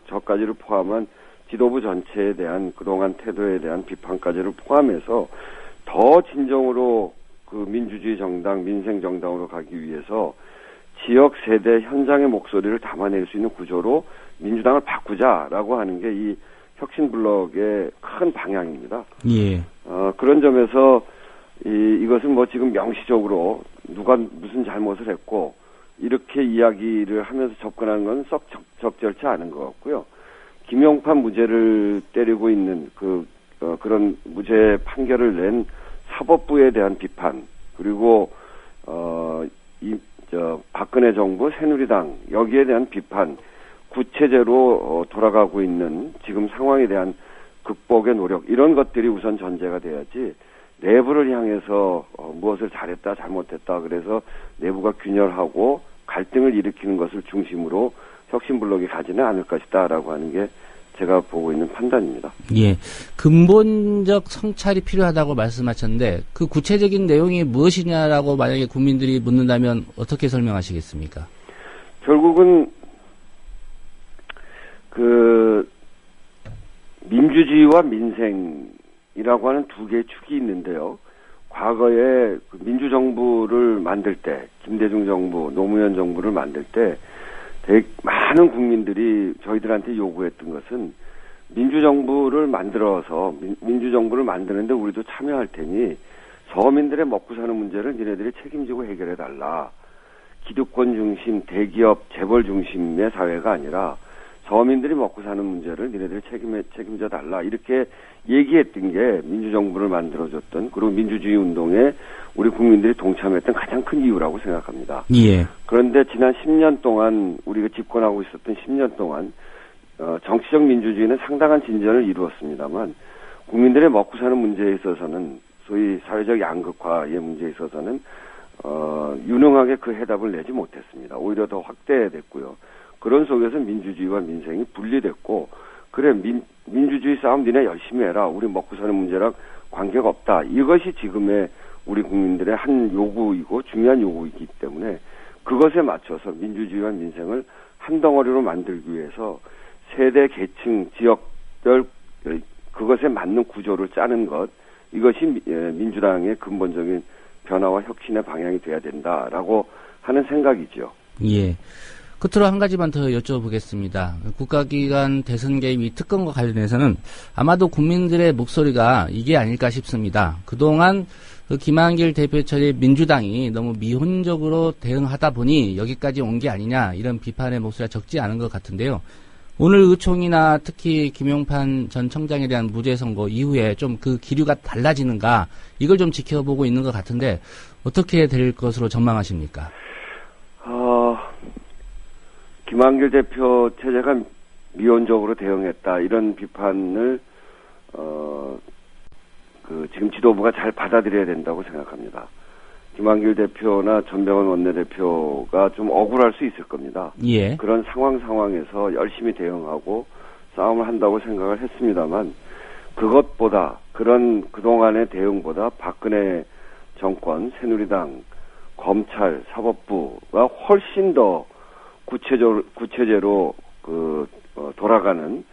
저까지를 포함한 지도부 전체에 대한 그동안 태도에 대한 비판까지를 포함해서 더 진정으로 그 민주주의 정당, 민생 정당으로 가기 위해서 지역 세대 현장의 목소리를 담아낼 수 있는 구조로 민주당을 바꾸자라고 하는 게 이 혁신블록의 큰 방향입니다. 예. 그런 점에서 이것은 뭐 지금 명시적으로 누가 무슨 잘못을 했고 이렇게 이야기를 하면서 접근하는 건 썩 적절치 않은 것 같고요. 김용판 무죄를 때리고 있는 그런 무죄 판결을 낸 사법부에 대한 비판 그리고 박근혜 정부 새누리당 여기에 대한 비판 구체제로 돌아가고 있는 지금 상황에 대한 극복의 노력 이런 것들이 우선 전제가 돼야지 내부를 향해서 무엇을 잘했다 잘못했다 그래서 내부가 균열하고 갈등을 일으키는 것을 중심으로 혁신블록이 가지는 않을 것이다라고 하는 게 제가 보고 있는 판단입니다. 예. 근본적 성찰이 필요하다고 말씀하셨는데 그 구체적인 내용이 무엇이냐라고 만약에 국민들이 묻는다면 어떻게 설명하시겠습니까? 결국은 그 민주주의와 민생이라고 하는 두 개의 축이 있는데요. 과거에 그 민주정부를 만들 때 김대중 정부, 노무현 정부를 만들 때 많은 국민들이 저희들한테 요구했던 것은 민주정부를 만들어서 민주정부를 만드는데 우리도 참여할 테니 서민들의 먹고 사는 문제를 니네들이 책임지고 해결해달라. 기득권 중심, 대기업, 재벌 중심의 사회가 아니라 서민들이 먹고 사는 문제를 니네들이 책임져달라. 이렇게 얘기했던 게 민주정부를 만들어줬던 그리고 민주주의 운동에 우리 국민들이 동참했던 가장 큰 이유라고 생각합니다. 예. 그런데 지난 10년 동안 우리가 집권하고 있었던 10년 동안 정치적 민주주의는 상당한 진전을 이루었습니다만 국민들의 먹고 사는 문제에 있어서는 소위 사회적 양극화의 문제에 있어서는 유능하게 그 해답을 내지 못했습니다. 오히려 더 확대됐고요. 그런 속에서 민주주의와 민생이 분리됐고 그래 민주주의 싸움 니네 열심히 해라. 우리 먹고 사는 문제랑 관계가 없다. 이것이 지금의 우리 국민들의 한 요구이고 중요한 요구이기 때문에 그것에 맞춰서 민주주의와 민생을 한 덩어리로 만들기 위해서 세대, 계층, 지역별 그것에 맞는 구조를 짜는 것 이것이 민주당의 근본적인 변화와 혁신의 방향이 돼야 된다라고 하는 생각이죠. 예. 끝으로 한 가지만 더 여쭤보겠습니다. 국가기관 대선 개입 이 특검과 관련해서는 아마도 국민들의 목소리가 이게 아닐까 싶습니다. 그동안 김한길 대표 처리 민주당이 너무 미온적으로 대응하다 보니 여기까지 온 게 아니냐 이런 비판의 목소리가 적지 않은 것 같은데요. 오늘 의총이나 특히 김용판 전 청장에 대한 무죄 선고 이후에 좀 그 기류가 달라지는가 이걸 좀 지켜보고 있는 것 같은데 어떻게 될 것으로 전망하십니까? 김한길 대표 체제가 미온적으로 대응했다 이런 비판을 지금 지도부가 잘 받아들여야 된다고 생각합니다. 김한길 대표나 전병헌 원내대표가 좀 억울할 수 있을 겁니다. 예. 그런 상황에서 열심히 대응하고 싸움을 한다고 생각을 했습니다만 그것보다 그동안의 대응보다 박근혜 정권, 새누리당, 검찰, 사법부가 훨씬 더 구체제로 돌아가는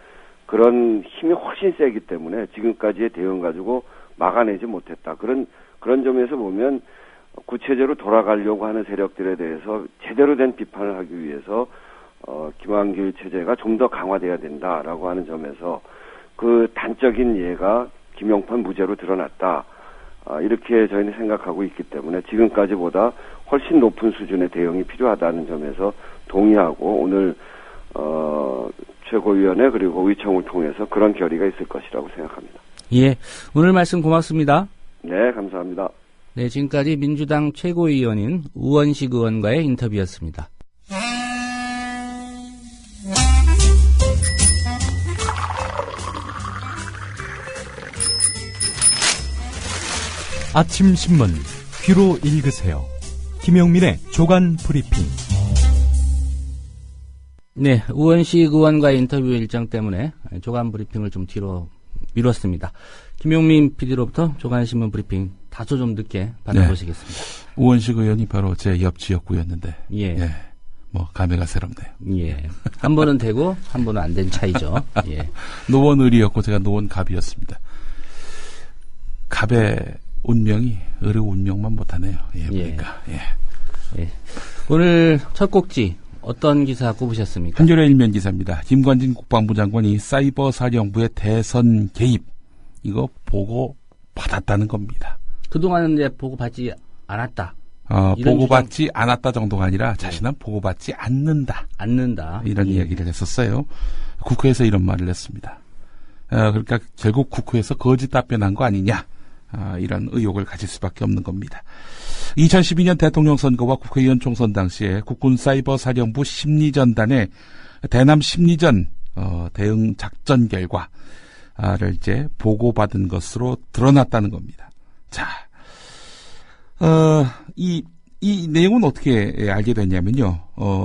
그런 힘이 훨씬 세기 때문에 지금까지의 대응 가지고 막아내지 못했다. 그런 점에서 보면 구체제로 돌아가려고 하는 세력들에 대해서 제대로 된 비판을 하기 위해서 김한길 체제가 좀 더 강화돼야 된다라고 하는 점에서 그 단적인 예가 김용판 무죄로 드러났다. 이렇게 저희는 생각하고 있기 때문에 지금까지보다 훨씬 높은 수준의 대응이 필요하다는 점에서 동의하고 오늘 최고위원회 그리고 의총을 통해서 그런 결의가 있을 것이라고 생각합니다. 예, 오늘 말씀 고맙습니다. 네, 감사합니다. 네, 지금까지 민주당 최고위원인 우원식 의원과의 인터뷰였습니다. 아침 신문 귀로 읽으세요. 김용민의 조간 브리핑. 네, 우원식 의원과의 인터뷰 일정 때문에 조간 브리핑을 좀 뒤로 미뤘습니다. 김용민 PD로부터 조간신문 브리핑 다소 좀 늦게 받아보시겠습니다. 네. 우원식 의원이 바로 제 옆 지역구였는데, 예, 뭐 감회가 새롭네요. 예, 한 번은 되고 한 번은 안 된 차이죠. 예, 노원을이었고 제가 노원갑이었습니다. 갑의 운명이 을의 운명만 못하네요. 예, 보니까. 예. 오늘 첫 곡지 어떤 기사 꼽으셨습니까? 한겨레 일면 기사입니다. 김관진 국방부 장관이 사이버 사령부의 대선 개입 이거 보고 받았다는 겁니다. 그동안은 이제 보고받지 않았다. 보고받지 않았다 정도가 아니라 자신은 보고받지 않는다. 이런 이야기를 했었어요. 국회에서 이런 말을 했습니다. 그러니까 결국 국회에서 거짓 답변한 거 아니냐. 이런 의혹을 가질 수밖에 없는 겁니다. 2012년 대통령 선거와 국회의원 총선 당시에 국군 사이버 사령부 심리전단의 대남 심리전 대응 작전 결과를 이제 보고받은 것으로 드러났다는 겁니다. 자, 이 내용은 어떻게 알게 됐냐면요.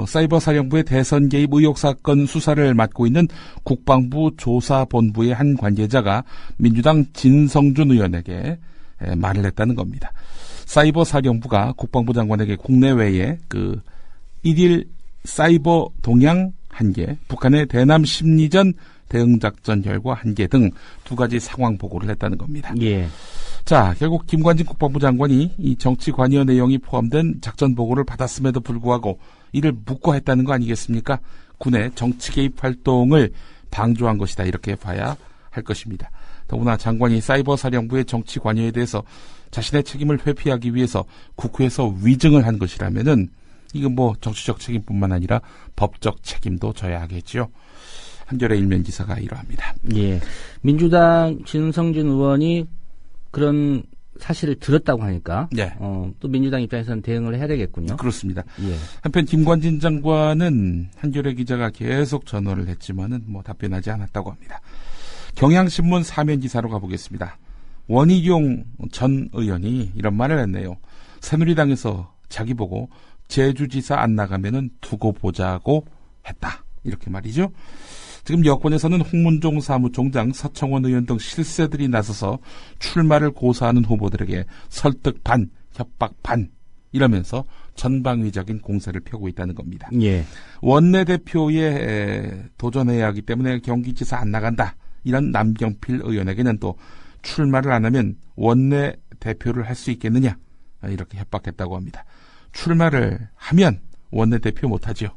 사이버 사령부의 대선 개입 의혹 사건 수사를 맡고 있는 국방부 조사본부의 한 관계자가 민주당 진성준 의원에게 말을 했다는 겁니다. 사이버 사령부가 국방부 장관에게 국내외에 그 1일 사이버 동향 1개, 북한의 대남 심리전 대응 작전 결과 1개 등 2가지 상황 보고를 했다는 겁니다. 예. 자, 결국 김관진 국방부 장관이 이 정치 관여 내용이 포함된 작전 보고를 받았음에도 불구하고 이를 묵과했다는 거 아니겠습니까? 군의 정치 개입 활동을 방조한 것이다. 이렇게 봐야 할 것입니다. 더구나 장관이 사이버 사령부의 정치 관여에 대해서 자신의 책임을 회피하기 위해서 국회에서 위증을 한 것이라면은 이건 뭐 정치적 책임뿐만 아니라 법적 책임도 져야 하겠죠. 한겨레 일면 기사가 이러합니다. 예. 민주당 진성준 의원이 그런 사실을 들었다고 하니까 또 민주당 입장에서는 대응을 해야 되겠군요. 그렇습니다. 예. 한편 김관진 장관은 한겨레 기자가 계속 전화를 했지만은 뭐 답변하지 않았다고 합니다. 경향신문 사면 기사로 가보겠습니다. 원희룡 전 의원이 이런 말을 했네요. 새누리당에서 자기 보고 제주지사 안 나가면은 두고 보자고 했다. 이렇게 말이죠. 지금 여권에서는 홍문종 사무총장, 서청원 의원 등 실세들이 나서서 출마를 고사하는 후보들에게 설득 반, 협박 반 이러면서 전방위적인 공세를 펴고 있다는 겁니다. 예. 원내대표에 도전해야 하기 때문에 경기지사 안 나간다. 이런 남경필 의원에게는 또 출마를 안 하면 원내대표를 할 수 있겠느냐. 이렇게 협박했다고 합니다. 출마를 하면 원내대표 못하죠.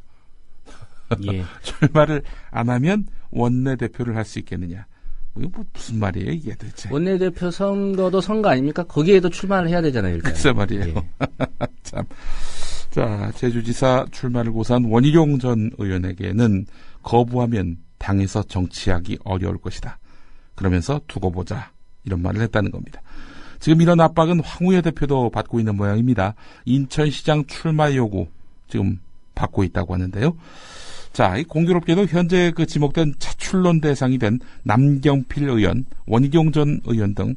예. 출마를 안 하면 원내대표를 할 수 있겠느냐. 이거 뭐 무슨 말이에요 이게 도대체. 원내대표 선거도 선거 아닙니까? 거기에도 출마를 해야 되잖아요. 일단. 글쎄 말이에요. 예. 참. 자, 제주지사 출마를 고사한 원희룡 전 의원에게는 거부하면 당에서 정치하기 어려울 것이다. 그러면서 두고 보자. 이런 말을 했다는 겁니다. 지금 이런 압박은 황우여 대표도 받고 있는 모양입니다. 인천시장 출마 요구 지금 받고 있다고 하는데요. 자, 이 공교롭게도 현재 그 지목된 차출론 대상이 된 남경필 의원, 원희룡 전 의원 등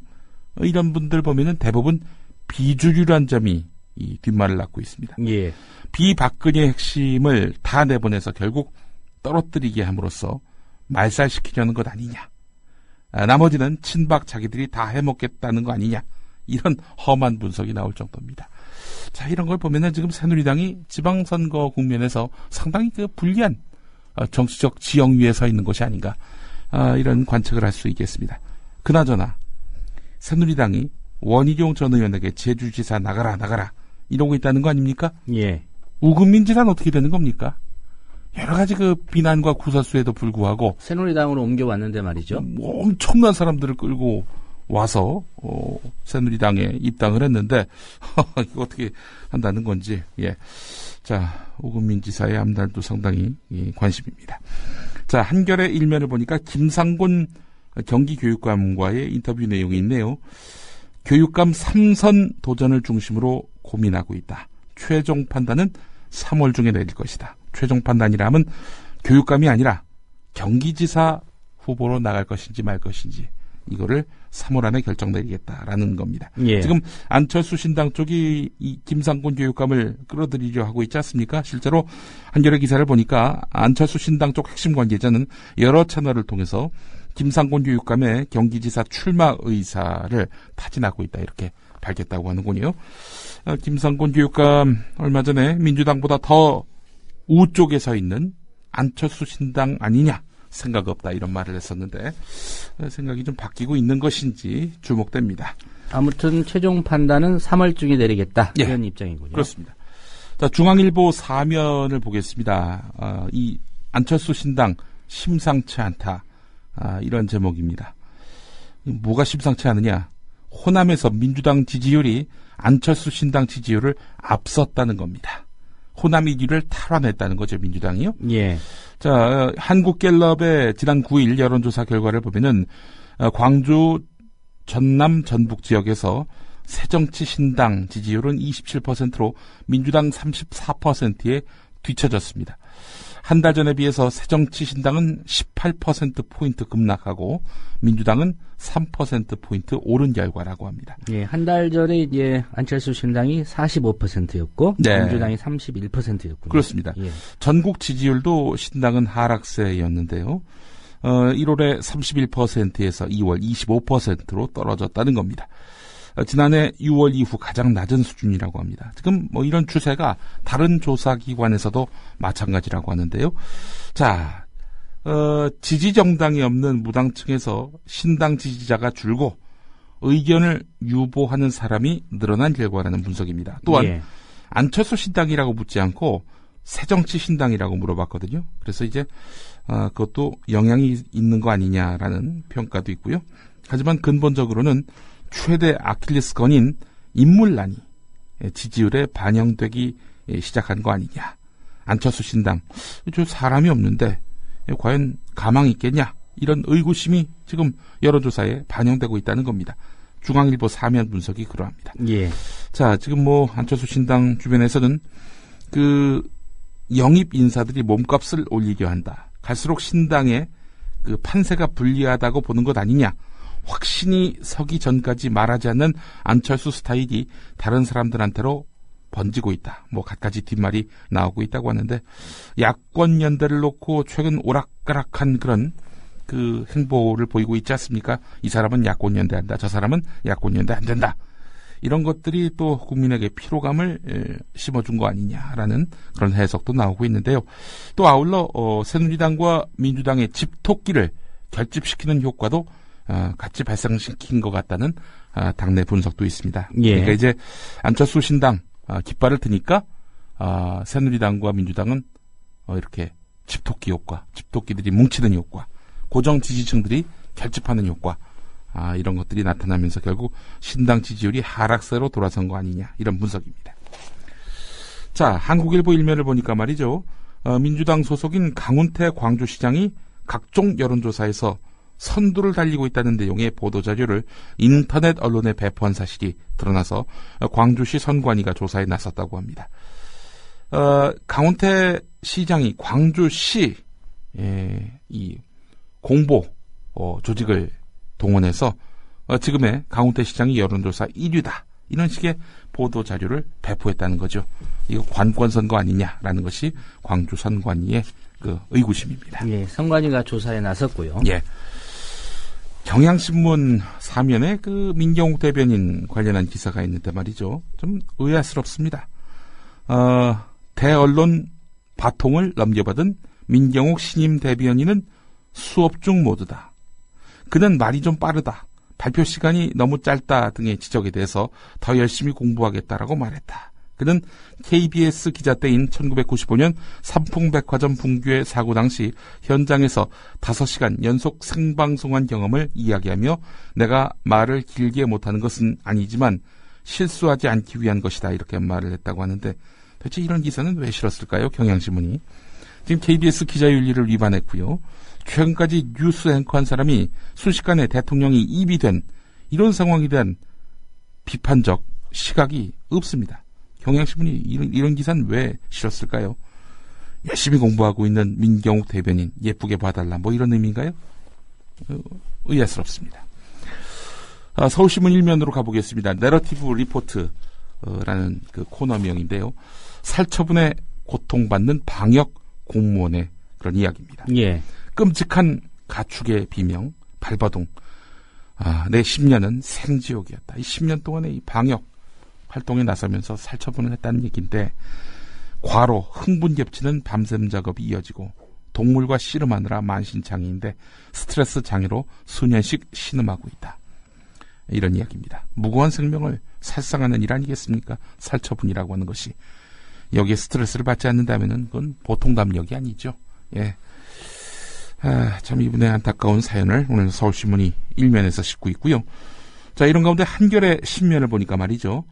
이런 분들 보면은 대부분 비주류란 점이 이 뒷말을 낳고 있습니다. 예. 비박근혜 핵심을 다 내보내서 결국 떨어뜨리게 함으로써 말살시키려는 것 아니냐. 나머지는 친박 자기들이 다 해먹겠다는 거 아니냐. 이런 험한 분석이 나올 정도입니다. 자, 이런 걸 보면은 지금 새누리당이 지방선거 국면에서 상당히 그 불리한 정치적 지형 위에 서 있는 것이 아닌가. 이런 관측을 할 수 있겠습니다. 그나저나 새누리당이 원희룡 전 의원에게 제주지사 나가라 이러고 있다는 거 아닙니까? 예. 우금민지란 어떻게 되는 겁니까? 여러 가지 그 비난과 구설수에도 불구하고 새누리당으로 옮겨왔는데 말이죠. 엄청난 사람들을 끌고 와서 새누리당에 입당을 했는데 이거 어떻게 한다는 건지. 예. 자, 우금민 지사의 암달도 상당히 관심입니다. 자, 한겨레 일면을 보니까 김상곤 경기교육감과의 인터뷰 내용이 있네요. 교육감 3선 도전을 중심으로 고민하고 있다. 최종 판단은 3월 중에 내릴 것이다. 최종 판단이라면 교육감이 아니라 경기지사 후보로 나갈 것인지 말 것인지 이거를 3월 안에 결정 내리겠다라는 겁니다. 예. 지금 안철수 신당 쪽이 이 김상곤 교육감을 끌어들이려 하고 있지 않습니까? 실제로 한겨레 기사를 보니까 안철수 신당 쪽 핵심 관계자는 여러 채널을 통해서 김상곤 교육감의 경기지사 출마 의사를 타진하고 있다 이렇게 밝혔다고 하는군요. 김상곤 교육감 얼마 전에 민주당보다 더 우쪽에 서 있는 안철수 신당 아니냐 생각 없다 이런 말을 했었는데 생각이 좀 바뀌고 있는 것인지 주목됩니다. 아무튼 최종 판단은 3월 중에 내리겠다 예. 이런 입장이군요. 그렇습니다. 자, 중앙일보 사면을 보겠습니다. 이 안철수 신당 심상치 않다. 이런 제목입니다. 뭐가 심상치 않느냐? 호남에서 민주당 지지율이 안철수 신당 지지율을 앞섰다는 겁니다. 호남 1위를 탈환했다는 거죠, 민주당이요. 예. 자, 한국갤럽의 지난 9일 여론조사 결과를 보면은 광주, 전남, 전북 지역에서 새정치신당 지지율은 27%로 민주당 34%에 뒤처졌습니다. 한 달 전에 비해서 새정치신당은 18%포인트 급락하고 민주당은 3%포인트 오른 결과라고 합니다. 예, 한 달 전에 이제 안철수 신당이 45%였고 네. 민주당이 31%였군요. 그렇습니다. 예. 전국 지지율도 신당은 하락세였는데요. 1월에 31%에서 2월 25%로 떨어졌다는 겁니다. 지난해 6월 이후 가장 낮은 수준이라고 합니다. 지금 뭐 이런 추세가 다른 조사기관에서도 마찬가지라고 하는데요. 자, 지지 정당이 없는 무당층에서 신당 지지자가 줄고 의견을 유보하는 사람이 늘어난 결과라는 분석입니다. 또한 예. 안철수 신당이라고 묻지 않고 새정치 신당이라고 물어봤거든요. 그래서 이제 그것도 영향이 있는 거 아니냐라는 평가도 있고요. 하지만 근본적으로는 최대 아킬레스건인 인물난이 지지율에 반영되기 시작한 거 아니냐. 안철수 신당, 저 사람이 없는데 과연 가망이 있겠냐. 이런 의구심이 지금 여론조사에 반영되고 있다는 겁니다. 중앙일보 사면 분석이 그러합니다. 예. 자, 지금 뭐 안철수 신당 주변에서는 그 영입 인사들이 몸값을 올리려 한다. 갈수록 신당의 그 판세가 불리하다고 보는 것 아니냐. 확신이 서기 전까지 말하지 않는 안철수 스타일이 다른 사람들한테로 번지고 있다. 뭐 갖가지 뒷말이 나오고 있다고 하는데 야권 연대를 놓고 최근 오락가락한 그런 그 행보를 보이고 있지 않습니까? 이 사람은 야권 연대한다. 저 사람은 야권 연대 안 된다. 이런 것들이 또 국민에게 피로감을 심어준 거 아니냐라는 그런 해석도 나오고 있는데요. 또 아울러 새누리당과 민주당의 집토끼를 결집시키는 효과도 같이 발생시킨 것 같다는 당내 분석도 있습니다. 예. 그러니까 이제 안철수 신당 깃발을 드니까 새누리당과 민주당은 이렇게 집토끼 효과, 집토끼들이 뭉치는 효과, 고정 지지층들이 결집하는 효과, 이런 것들이 나타나면서 결국 신당 지지율이 하락세로 돌아선 거 아니냐, 이런 분석입니다. 자, 한국일보 일면을 보니까 말이죠. 민주당 소속인 강훈태 광주시장이 각종 여론조사에서 선두를 달리고 있다는 내용의 보도자료를 인터넷 언론에 배포한 사실이 드러나서 광주시 선관위가 조사에 나섰다고 합니다. 강훈태 시장이 광주시 이 공보 조직을 동원해서 지금의 강훈태 시장이 여론조사 1위다. 이런 식의 보도자료를 배포했다는 거죠. 이거 관권 선거 아니냐라는 것이 광주 선관위의 그 의구심입니다. 예, 선관위가 조사에 나섰고요. 예. 경향신문 사면에 그 민경욱 대변인 관련한 기사가 있는데 말이죠. 좀 의아스럽습니다. 대언론 바통을 넘겨받은 민경욱 신임 대변인은 수업 중 모드다. 그는 말이 좀 빠르다. 발표 시간이 너무 짧다 등의 지적에 대해서 더 열심히 공부하겠다라고 말했다. 그는 KBS 기자 때인 1995년 삼풍백화점 붕괴 사고 당시 현장에서 5시간 연속 생방송한 경험을 이야기하며 내가 말을 길게 못하는 것은 아니지만 실수하지 않기 위한 것이다 이렇게 말을 했다고 하는데 도대체 이런 기사는 왜 실었을까요? 경향신문이. 지금 KBS 기자윤리를 위반했고요. 최근까지 뉴스 앵커한 사람이 순식간에 대통령이 입이 된 이런 상황에 대한 비판적 시각이 없습니다. 경향신문이 이런 기사는 왜 실었을까요? 열심히 공부하고 있는 민경욱 대변인 예쁘게 봐달라 뭐 이런 의미인가요? 의아스럽습니다. 서울신문 일면으로 가보겠습니다. 내러티브 리포트라는 그 코너명인데요. 살처분에 고통받는 방역 공무원의 그런 이야기입니다. 예. 끔찍한 가축의 비명, 발버둥. 내 10년은 생지옥이었다. 이 10년 동안의 이 방역 활동에 나서면서 살처분을 했다는 얘기인데 과로, 흥분 겹치는 밤샘 작업이 이어지고 동물과 씨름하느라 만신창이인데 스트레스 장애로 수년씩 신음하고 있다. 이런 이야기입니다. 무고한 생명을 살상하는 일 아니겠습니까? 살처분이라고 하는 것이. 여기에 스트레스를 받지 않는다면 그건 보통 담력이 아니죠. 예. 참 이분의 안타까운 사연을 오늘 서울신문이 일면에서 싣고 있고요. 자, 이런 가운데 한겨레 신면을 보니까 말이죠.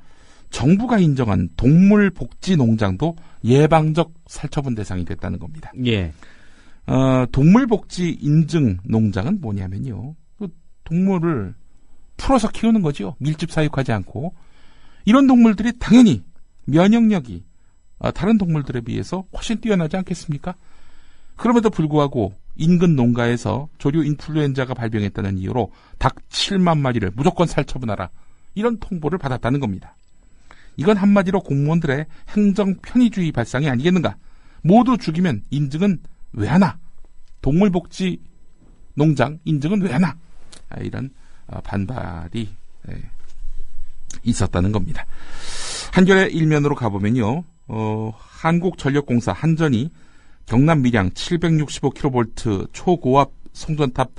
정부가 인정한 동물복지농장도 예방적 살처분 대상이 됐다는 겁니다. 예. 동물복지 인증 농장은 뭐냐면요. 동물을 풀어서 키우는 거죠. 밀집 사육하지 않고. 이런 동물들이 당연히 면역력이 다른 동물들에 비해서 훨씬 뛰어나지 않겠습니까? 그럼에도 불구하고 인근 농가에서 조류 인플루엔자가 발병했다는 이유로 닭 7만 마리를 무조건 살처분하라. 이런 통보를 받았다는 겁니다. 이건 한마디로 공무원들의 행정 편의주의 발상이 아니겠는가. 모두 죽이면 인증은 왜 하나. 동물복지 농장 인증은 왜 하나. 이런 반발이 있었다는 겁니다. 한겨레 일면으로 가보면요. 한국전력공사 한전이 경남 밀양 765kV 초고압 송전탑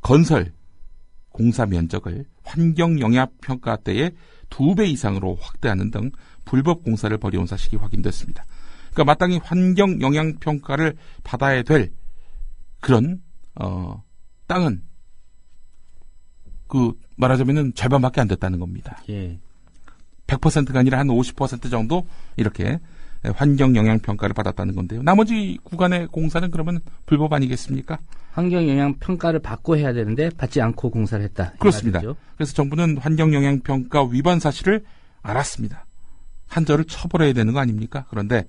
건설 공사 면적을 환경영향평가 때의 2배 이상으로 확대하는 등 불법 공사를 벌여온 사실이 확인됐습니다. 그러니까 마땅히 환경영향평가를 받아야 될 그런 땅은 말하자면은 절반밖에 안 됐다는 겁니다. 예. 100%가 아니라 한 50% 정도 이렇게 환경영향평가를 받았다는 건데요. 나머지 구간의 공사는 그러면 불법 아니겠습니까? 환경영향평가를 받고 해야 되는데 받지 않고 공사를 했다. 그렇습니다. 그래서 정부는 환경영향평가 위반 사실을 알았습니다. 한전을 처벌해야 되는 거 아닙니까? 그런데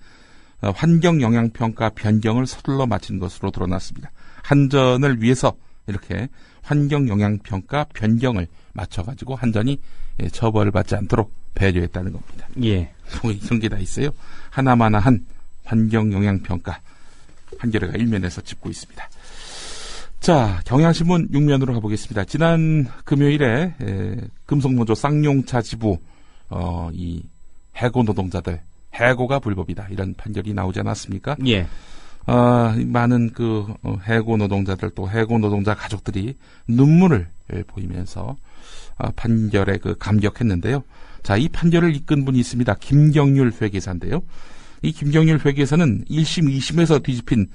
환경영향평가 변경을 서둘러 마친 것으로 드러났습니다. 한전을 위해서 이렇게 환경영향평가 변경을 맞춰가지고 한전이 처벌을 받지 않도록 배려했다는 겁니다. 예. 이런 게 다 있어요. 하나마나한 환경영향평가 한겨레가 일면에서 짚고 있습니다. 자, 경향신문 6면으로 가보겠습니다. 지난 금요일에 금속노조 쌍용차 지부 이 해고 노동자들 해고가 불법이다 이런 판결이 나오지 않았습니까? 예. 많은 해고 노동자들 또 해고 노동자 가족들이 눈물을 보이면서 판결에 감격했는데요. 자, 이 판결을 이끈 분이 있습니다. 김경률 회계사인데요. 이 김경률 회계사는 1심, 2심에서 뒤집힌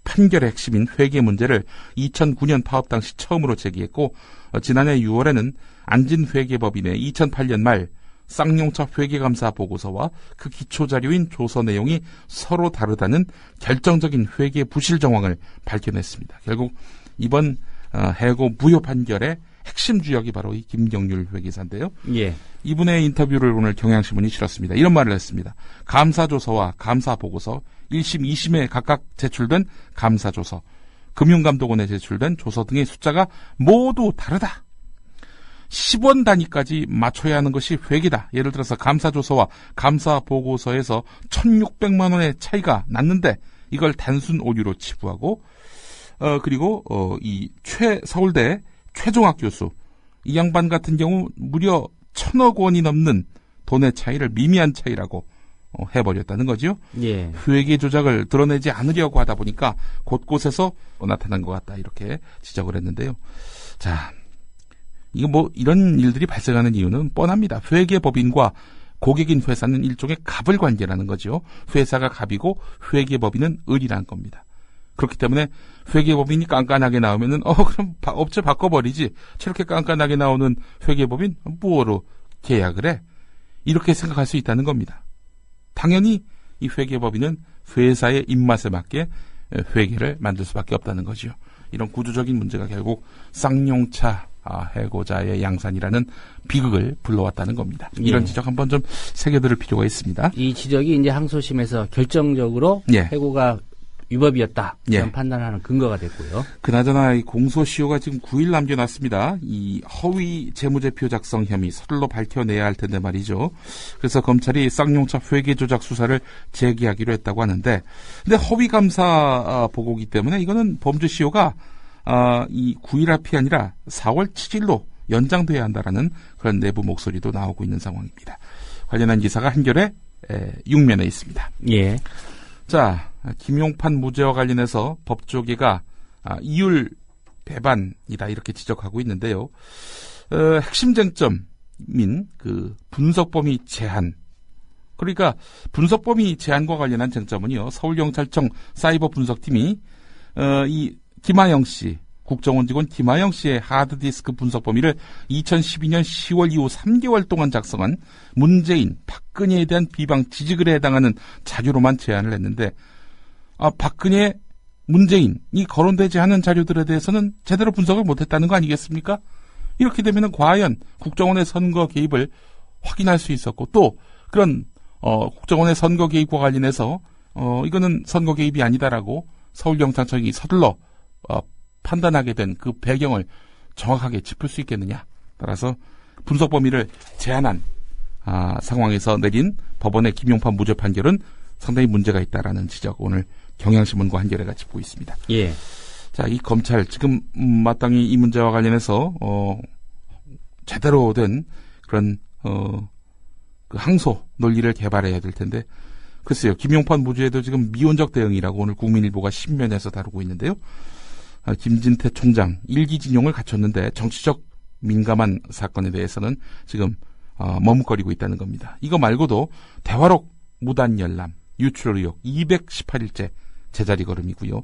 판결의 핵심인 회계 문제를 2009년 파업 당시 처음으로 제기했고, 지난해 6월에는 안진 회계법인의 2008년 말 쌍용차 회계감사 보고서와 그 기초자료인 조서 내용이 서로 다르다는 결정적인 회계 부실 정황을 밝혀냈습니다. 결국 이번 해고 무효 판결의 핵심 주역이 바로 이 김경률 회계사인데요. 예. 이분의 인터뷰를 오늘 경향신문이 실었습니다. 이런 말을 했습니다. 감사조서와 감사보고서, 1심, 2심에 각각 제출된 감사조서, 금융감독원에 제출된 조서 등의 숫자가 모두 다르다. 10원 단위까지 맞춰야 하는 것이 회계다. 예를 들어서 감사조서와 감사보고서에서 1,600만 원의 차이가 났는데 이걸 단순 오류로 치부하고, 그리고 이 서울대 최종학 교수, 이 양반 같은 경우 무려 1,000억 원이 넘는 돈의 차이를 미미한 차이라고 해버렸다는 거죠. 예. 회계 조작을 드러내지 않으려고 하다 보니까 곳곳에서 나타난 것 같다, 이렇게 지적을 했는데요. 자, 이거 이런 일들이 발생하는 이유는 뻔합니다. 회계법인과 고객인 회사는 일종의 갑을 관계라는 거죠. 회사가 갑이고 회계법인은 을이라는 겁니다. 그렇기 때문에 회계법인이 깐깐하게 나오면은 그럼 업체 바꿔버리지. 저렇게 깐깐하게 나오는 회계법인 뭐로 계약을 해? 이렇게 생각할 수 있다는 겁니다. 당연히 이 회계법인은 회사의 입맛에 맞게 회계를 만들 수밖에 없다는 거죠. 이런 구조적인 문제가 결국 쌍용차 해고자의 양산이라는 비극을 불러왔다는 겁니다. 이런 지적 한번 좀 새겨들을 필요가 있습니다. 이 지적이 이제 항소심에서 결정적으로 해고가 위법이었다, 이런 판단하는 근거가 됐고요. 그나저나 이 공소시효가 지금 9일 남겨놨습니다. 이 허위 재무제표 작성 혐의 서둘러 밝혀내야 할 텐데 말이죠. 그래서 검찰이 쌍용차 회계 조작 수사를 재개하기로 했다고 하는데, 근데 허위 감사 보고기 때문에 이거는 범죄시효가 이 9일 앞이 아니라 4월 7일로 연장돼야 한다라는 그런 내부 목소리도 나오고 있는 상황입니다. 관련한 기사가 한겨레 6면에 있습니다. 예. 자, 김용판 무죄와 관련해서 법조계가 이율 배반이다, 이렇게 지적하고 있는데요. 핵심 쟁점인 분석 범위 제한. 그러니까 분석 범위 제한과 관련한 쟁점은요, 서울경찰청 사이버 분석팀이 이 김하영 씨, 국정원 직원 김하영 씨의 하드디스크 분석 범위를 2012년 10월 이후 3개월 동안 작성한 문재인, 박근혜에 대한 비방 지지글에 해당하는 자료로만 제안을 했는데, 박근혜, 문재인이 거론되지 않은 자료들에 대해서는 제대로 분석을 못했다는 거 아니겠습니까? 이렇게 되면 과연 국정원의 선거 개입을 확인할 수 있었고, 또 그런 국정원의 선거 개입과 관련해서 이거는 선거 개입이 아니다라고 서울경찰청이 서둘러 판단하게 된 그 배경을 정확하게 짚을 수 있겠느냐. 따라서 분석 범위를 제한한 상황에서 내린 법원의 김용판 무죄 판결은 상당히 문제가 있다라는 지적, 오늘 경향신문과 한겨레가 짚고 있습니다. 예. 자, 이 검찰 지금 마땅히 이 문제와 관련해서 제대로 된 그런 그 항소 논리를 개발해야 될 텐데, 글쎄요, 김용판 무죄에도 지금 미온적 대응이라고 오늘 국민일보가 신면에서 다루고 있는데요. 김진태 총장 일기진용을 갖췄는데 정치적 민감한 사건에 대해서는 지금 머뭇거리고 있다는 겁니다. 이거 말고도 대화록 무단 열람, 유출 의혹 218일째 제자리 걸음이고요.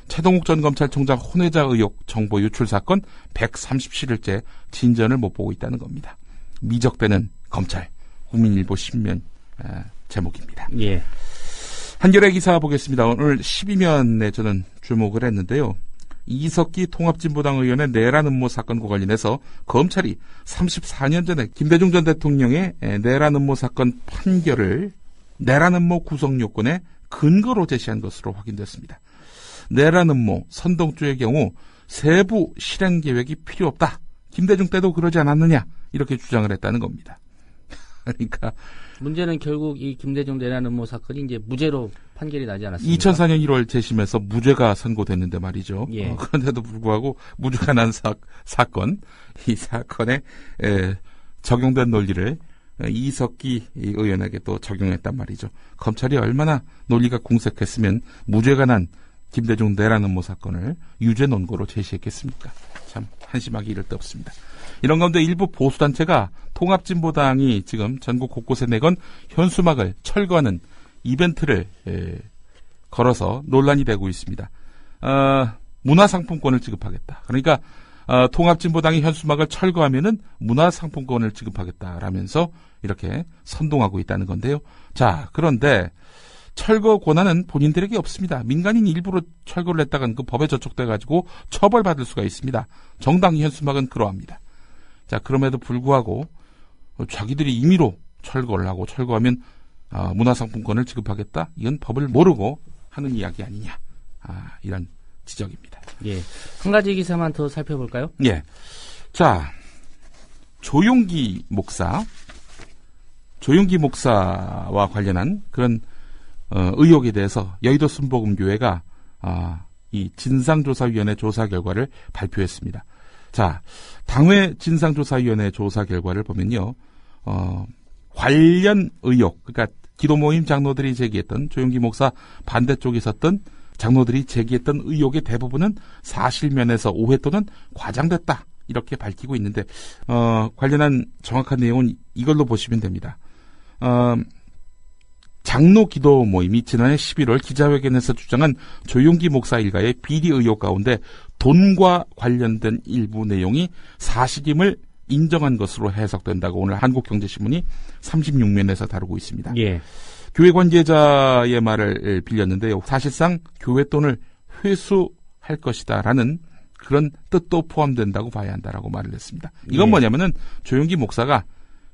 최동욱 전 검찰총장 혼외자 의혹 정보 유출 사건 137일째 진전을 못 보고 있다는 겁니다. 미적대는 검찰, 국민일보 신면 제목입니다. 예. 한겨레 기사 보겠습니다. 오늘 12면에 저는 주목을 했는데요. 이석기 통합진보당 의원의 내란 음모 사건과 관련해서 검찰이 34년 전에 김대중 전 대통령의 내란 음모 사건 판결을 내란 음모 구성 요건의 근거로 제시한 것으로 확인됐습니다. 내란 음모, 선동주의 경우 세부 실행 계획이 필요 없다. 김대중 때도 그러지 않았느냐, 이렇게 주장을 했다는 겁니다. 그러니까 문제는 결국 이 김대중 내란 음모 사건이 이제 무죄로 판결이 나지 않았습니까? 2004년 1월 재심에서 무죄가 선고됐는데 말이죠. 예. 그런데도 불구하고 무죄가 난 사건, 이 사건에 적용된 논리를 이석기 의원에게 또 적용했단 말이죠. 검찰이 얼마나 논리가 궁색했으면 무죄가 난 김대중 내란음모 사건을 유죄 논거로 제시했겠습니까? 참 한심하기 이를 데 없습니다. 이런 가운데 일부 보수단체가 통합진보당이 지금 전국 곳곳에 내건 현수막을 철거하는 이벤트를 걸어서 논란이 되고 있습니다. 문화상품권을 지급하겠다. 그러니까 통합진보당이 현수막을 철거하면은 문화상품권을 지급하겠다라면서 이렇게 선동하고 있다는 건데요. 자, 그런데 철거 권한은 본인들에게 없습니다. 민간인 일부러 철거를 했다간 그 법에 저촉돼가지고 처벌받을 수가 있습니다. 정당 현수막은 그러합니다. 자, 그럼에도 불구하고 자기들이 임의로 철거를 하고 철거하면 문화상품권을 지급하겠다? 이건 법을 모르고 하는 이야기 아니냐. 이런 지적입니다. 예. 한 가지 기사만 더 살펴볼까요? 예. 자, 조용기 목사와 관련한 그런 의혹에 대해서 여의도 순복음교회가 이 진상조사위원회 조사 결과를 발표했습니다. 자, 당회 진상조사위원회 조사 결과를 보면요, 관련 의혹, 그러니까 기도모임 장로들이 제기했던 조용기 목사 반대쪽에 섰던 장로들이 제기했던 의혹의 대부분은 사실면에서 오해 또는 과장됐다. 이렇게 밝히고 있는데, 관련한 정확한 내용은 이걸로 보시면 됩니다. 장로 기도 모임이 지난해 11월 기자회견에서 주장한 조용기 목사 일가의 비리 의혹 가운데 돈과 관련된 일부 내용이 사실임을 인정한 것으로 해석된다고 오늘 한국경제신문이 36면에서 다루고 있습니다. 예. 교회 관계자의 말을 빌렸는데요. 사실상 교회 돈을 회수할 것이다라는 그런 뜻도 포함된다고 봐야 한다라고 말을 했습니다. 이건 뭐냐면은 조용기 목사가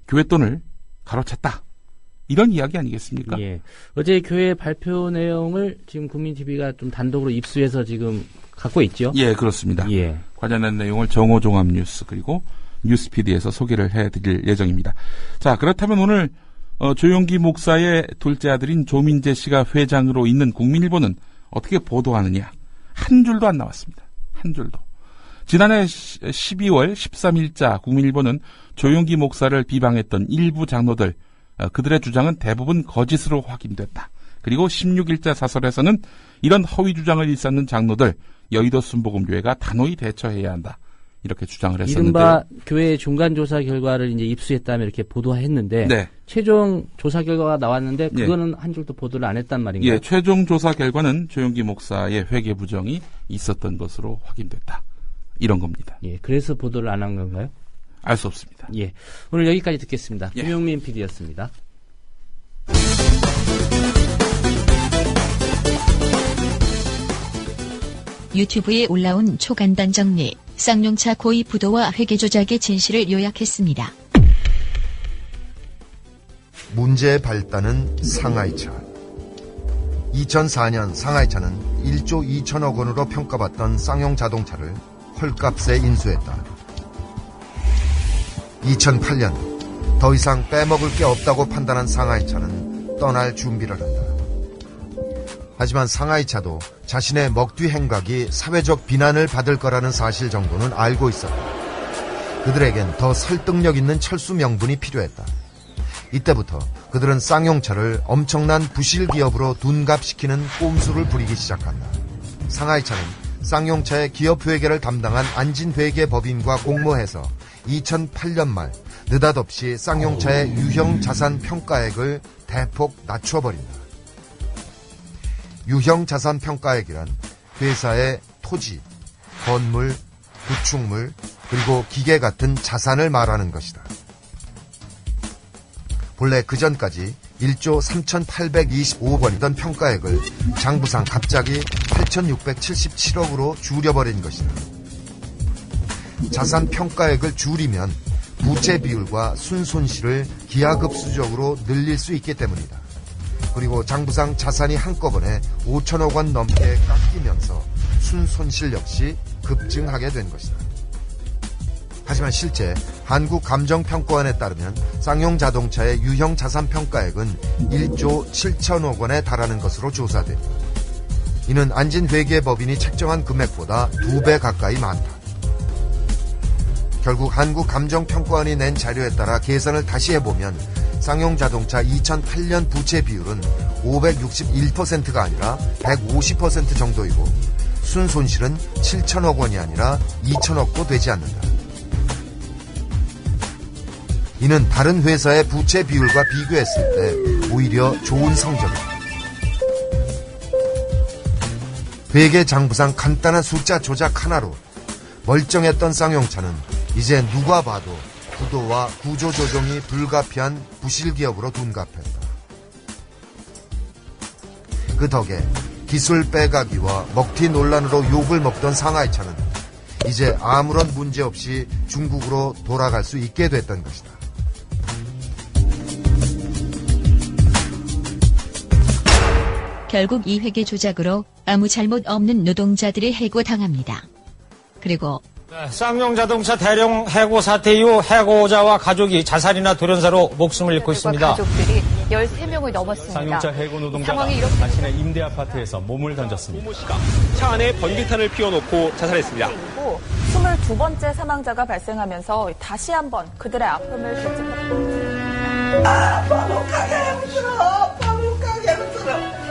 교회 돈을 가로챘다. 이런 이야기 아니겠습니까? 예. 어제 교회 발표 내용을 지금 국민TV가 좀 단독으로 입수해서 지금 갖고 있죠? 예, 그렇습니다. 예. 관련한 내용을 정호종합뉴스 그리고 뉴스피드에서 소개를 해드릴 예정입니다. 자, 그렇다면 오늘 조용기 목사의 둘째 아들인 조민재 씨가 회장으로 있는 국민일보는 어떻게 보도하느냐? 한 줄도 안 나왔습니다. 한 줄도. 지난해 12월 13일자 국민일보는 조용기 목사를 비방했던 일부 장로들, 그들의 주장은 대부분 거짓으로 확인됐다. 그리고 16일자 사설에서는 이런 허위 주장을 일삼는 장로들, 여의도 순복음교회가 단호히 대처해야 한다. 이렇게 주장을 했었는데, 이른바 교회 중간조사 결과를 이제 입수했다며 이렇게 보도했는데, 네. 최종 조사 결과가 나왔는데 그거는 한 줄도 보도를 안 했단 말인가요? 예, 최종 조사 결과는 조용기 목사의 회계 부정이 있었던 것으로 확인됐다. 이런 겁니다. 예, 그래서 보도를 안 한 건가요? 알 수 없습니다. 예, 오늘 여기까지 듣겠습니다. 예. 김용민 PD였습니다. 유튜브에 올라온 초간단 정리, 쌍용차 고의 부도와 회계 조작의 진실을 요약했습니다. 문제의 발단은 상하이차. 2004년 상하이차는 1조 2천억 원으로 평가받던 쌍용 자동차를 헐값에 인수했다. 2008년 더 이상 빼먹을 게 없다고 판단한 상하이차는 떠날 준비를 한다. 하지만 상하이차도 자신의 먹튀 행각이 사회적 비난을 받을 거라는 사실 정도는 알고 있었다. 그들에겐 더 설득력 있는 철수 명분이 필요했다. 이때부터 그들은 쌍용차를 엄청난 부실 기업으로 둔갑시키는 꼼수를 부리기 시작한다. 상하이차는 쌍용차의 기업 회계를 담당한 안진회계법인과 공모해서 2008년 말 느닷없이 쌍용차의 유형 자산 평가액을 대폭 낮춰버린다. 유형 자산 평가액이란 회사의 토지, 건물, 구축물, 그리고 기계 같은 자산을 말하는 것이다. 본래 그전까지 1조 3,825억 원이던 평가액을 장부상 갑자기 8,677억으로 줄여버린 것이다. 자산 평가액을 줄이면 부채 비율과 순손실을 기하급수적으로 늘릴 수 있기 때문이다. 그리고 장부상 자산이 한꺼번에 5천억 원 넘게 깎이면서 순손실 역시 급증하게 된 것이다. 하지만 실제 한국감정평가원에 따르면 쌍용 자동차의 유형 자산 평가액은 1조 7천억 원에 달하는 것으로 조사됐다. 이는 안진회계법인이 책정한 금액보다 2배 가까이 많다. 결국 한국감정평가원이 낸 자료에 따라 계산을 다시 해보면 쌍용 자동차 2008년 부채 비율은 561%가 아니라 150% 정도이고 순손실은 7천억 원이 아니라 2천억도 되지 않는다. 이는 다른 회사의 부채 비율과 비교했을 때 오히려 좋은 성적이다. 회계 장부상 간단한 숫자 조작 하나로 멀쩡했던 쌍용차는 이제 누가 봐도 구도와 구조 조정이 불가피한 부실 기업으로 둔갑했다. 그 덕에 기술 빼가기와 먹튀 논란으로 욕을 먹던 상하이차는 이제 아무런 문제 없이 중국으로 돌아갈 수 있게 됐던 것이다. 결국 이 회계 조작으로 아무 잘못 없는 노동자들이 해고당합니다. 그리고 쌍용자동차 대령 해고 사태 이후 해고자와 가족이 자살이나 돌연사로 목숨을 잃고 있습니다. 가족들이 13명을 넘었습니다. 쌍용차 해고 노동자가 자신의 임대 아파트에서 몸을 던졌습니다. 차 안에 번개탄을 피워놓고 자살했습니다. 그리고 22번째 사망자가 발생하면서 다시 한번 그들의 아픔을 되짚었습니다. 아빠 못 가게 해주라. 아빠 못 가게 해주라.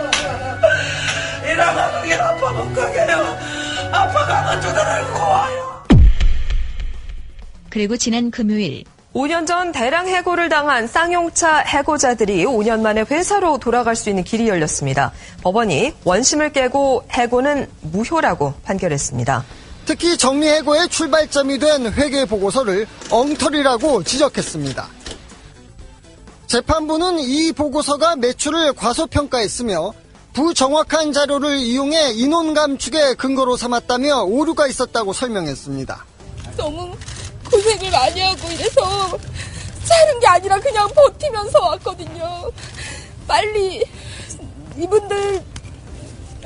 이러면 그게 아빠 못 가게 해요. 아빠가 어쩌다 고와요. 그리고 지난 금요일 5년 전 대량 해고를 당한 쌍용차 해고자들이 5년 만에 회사로 돌아갈 수 있는 길이 열렸습니다. 법원이 원심을 깨고 해고는 무효라고 판결했습니다. 특히 정리해고의 출발점이 된 회계보고서를 엉터리라고 지적했습니다. 재판부는 이 보고서가 매출을 과소평가했으며 부정확한 자료를 이용해 인원 감축의 근거로 삼았다며 오류가 있었다고 설명했습니다. 너무 고생을 많이 하고 이래서 사는 게 아니라 그냥 버티면서 왔거든요. 빨리 이분들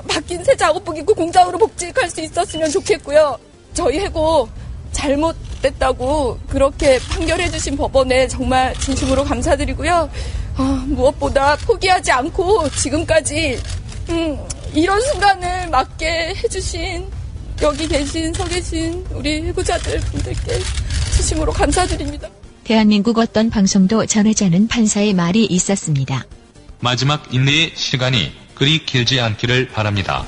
바뀐 새 작업복 입고 공장으로 복직할 수 있었으면 좋겠고요. 저희 해고 잘못됐다고 그렇게 판결해 주신 법원에 정말 진심으로 감사드리고요. 무엇보다 포기하지 않고 지금까지 이런 순간을 맞게 해주신 여기 서 계신 우리 해고자들 분들께 진심으로 감사드립니다. 대한민국 어떤 방송도 전하지 않은 판사의 말이 있었습니다. 마지막 인내의 시간이 그리 길지 않기를 바랍니다.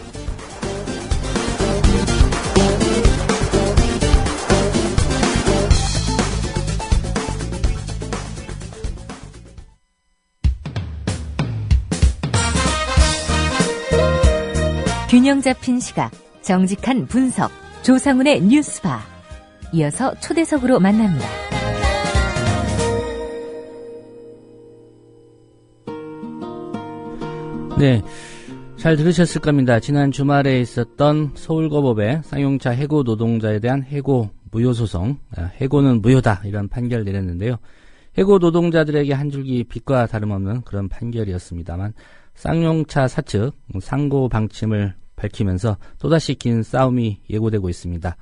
균형 잡힌 시각, 정직한 분석, 조상훈의 뉴스바. 이어서 초대석으로 만납니다. 네, 잘 들으셨을 겁니다. 지난 주말에 있었던 서울고법의 쌍용차 해고 노동자에 대한 해고 무효 소송, 해고는 무효다 이런 판결을 내렸는데요. 해고 노동자들에게 한 줄기 빛과 다름없는 그런 판결이었습니다만 쌍용차 사측 상고 방침을 밝히면서 또다시 긴 싸움이 예고되고 있습니다.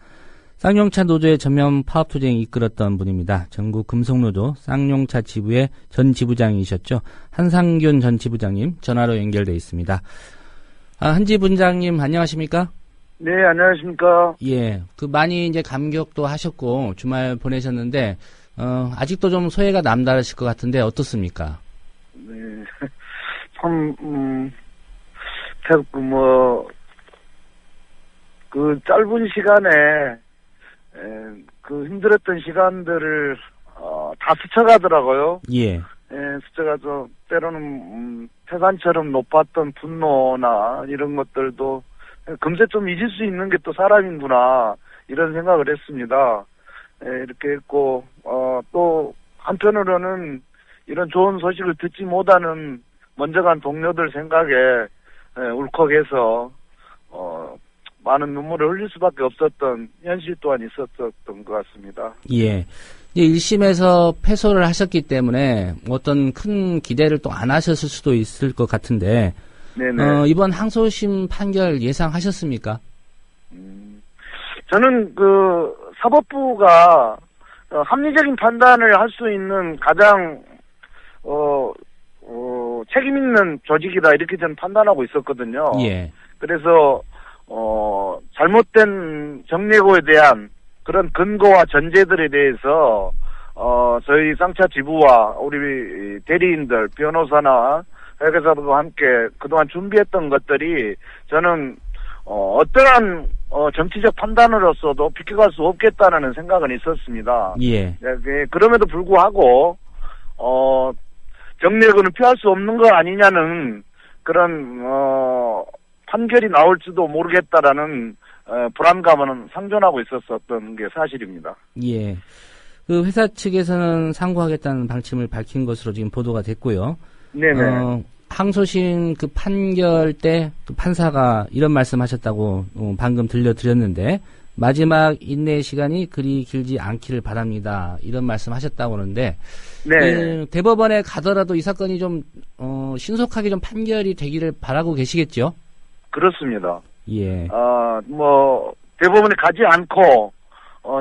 쌍용차 노조의 전면 파업 투쟁을 이끌었던 분입니다. 전국 금속노조 쌍용차 지부의 전 지부장이셨죠. 한상균 전 지부장님 전화로 연결돼 있습니다. 한지 분장님 안녕하십니까? 네, 안녕하십니까? 예, 많이 이제 감격도 하셨고 주말 보내셨는데 아직도 좀 소외가 남다르실 것 같은데 어떻습니까? 네, 참 짧은 시간에 힘들었던 시간들을 다 스쳐가더라고요. 예. 스쳐가서 때로는 태산처럼 높았던 분노나 이런 것들도 금세 좀 잊을 수 있는 게 또 사람이구나 이런 생각을 했습니다. 이렇게 했고 또 한편으로는 이런 좋은 소식을 듣지 못하는 먼저 간 동료들 생각에 울컥해서 많은 눈물을 흘릴 수밖에 없었던 현실 또한 있었던 것 같습니다. 예. 1심에서 패소를 하셨기 때문에 어떤 큰 기대를 또 안 하셨을 수도 있을 것 같은데, 네네. 이번 항소심 판결 예상하셨습니까? 저는 사법부가 합리적인 판단을 할 수 있는 가장 책임 있는 조직이다 이렇게 저는 판단하고 있었거든요. 예. 그래서 잘못된 정리해고에 대한 그런 근거와 전제들에 대해서 저희 쌍차 지부와 우리 대리인들, 변호사나 회계사들과 함께 그동안 준비했던 것들이 저는 어떠한 정치적 판단으로서도 비켜갈 수 없겠다는 생각은 있었습니다. 예. 그럼에도 불구하고 정례근은 피할 수 없는 거 아니냐는 그런 판결이 나올지도 모르겠다라는 불안감은 상존하고 있었던 게 사실입니다. 예. 그 회사 측에서는 상고하겠다는 방침을 밝힌 것으로 지금 보도가 됐고요. 네네. 항소심 그 판결 때 그 판사가 이런 말씀하셨다고 방금 들려드렸는데 마지막 인내 시간이 그리 길지 않기를 바랍니다. 이런 말씀하셨다고 하는데 네. 대법원에 가더라도 이 사건이 좀 신속하게 좀 판결이 되기를 바라고 계시겠죠? 그렇습니다. 예. 대법원에 가지 않고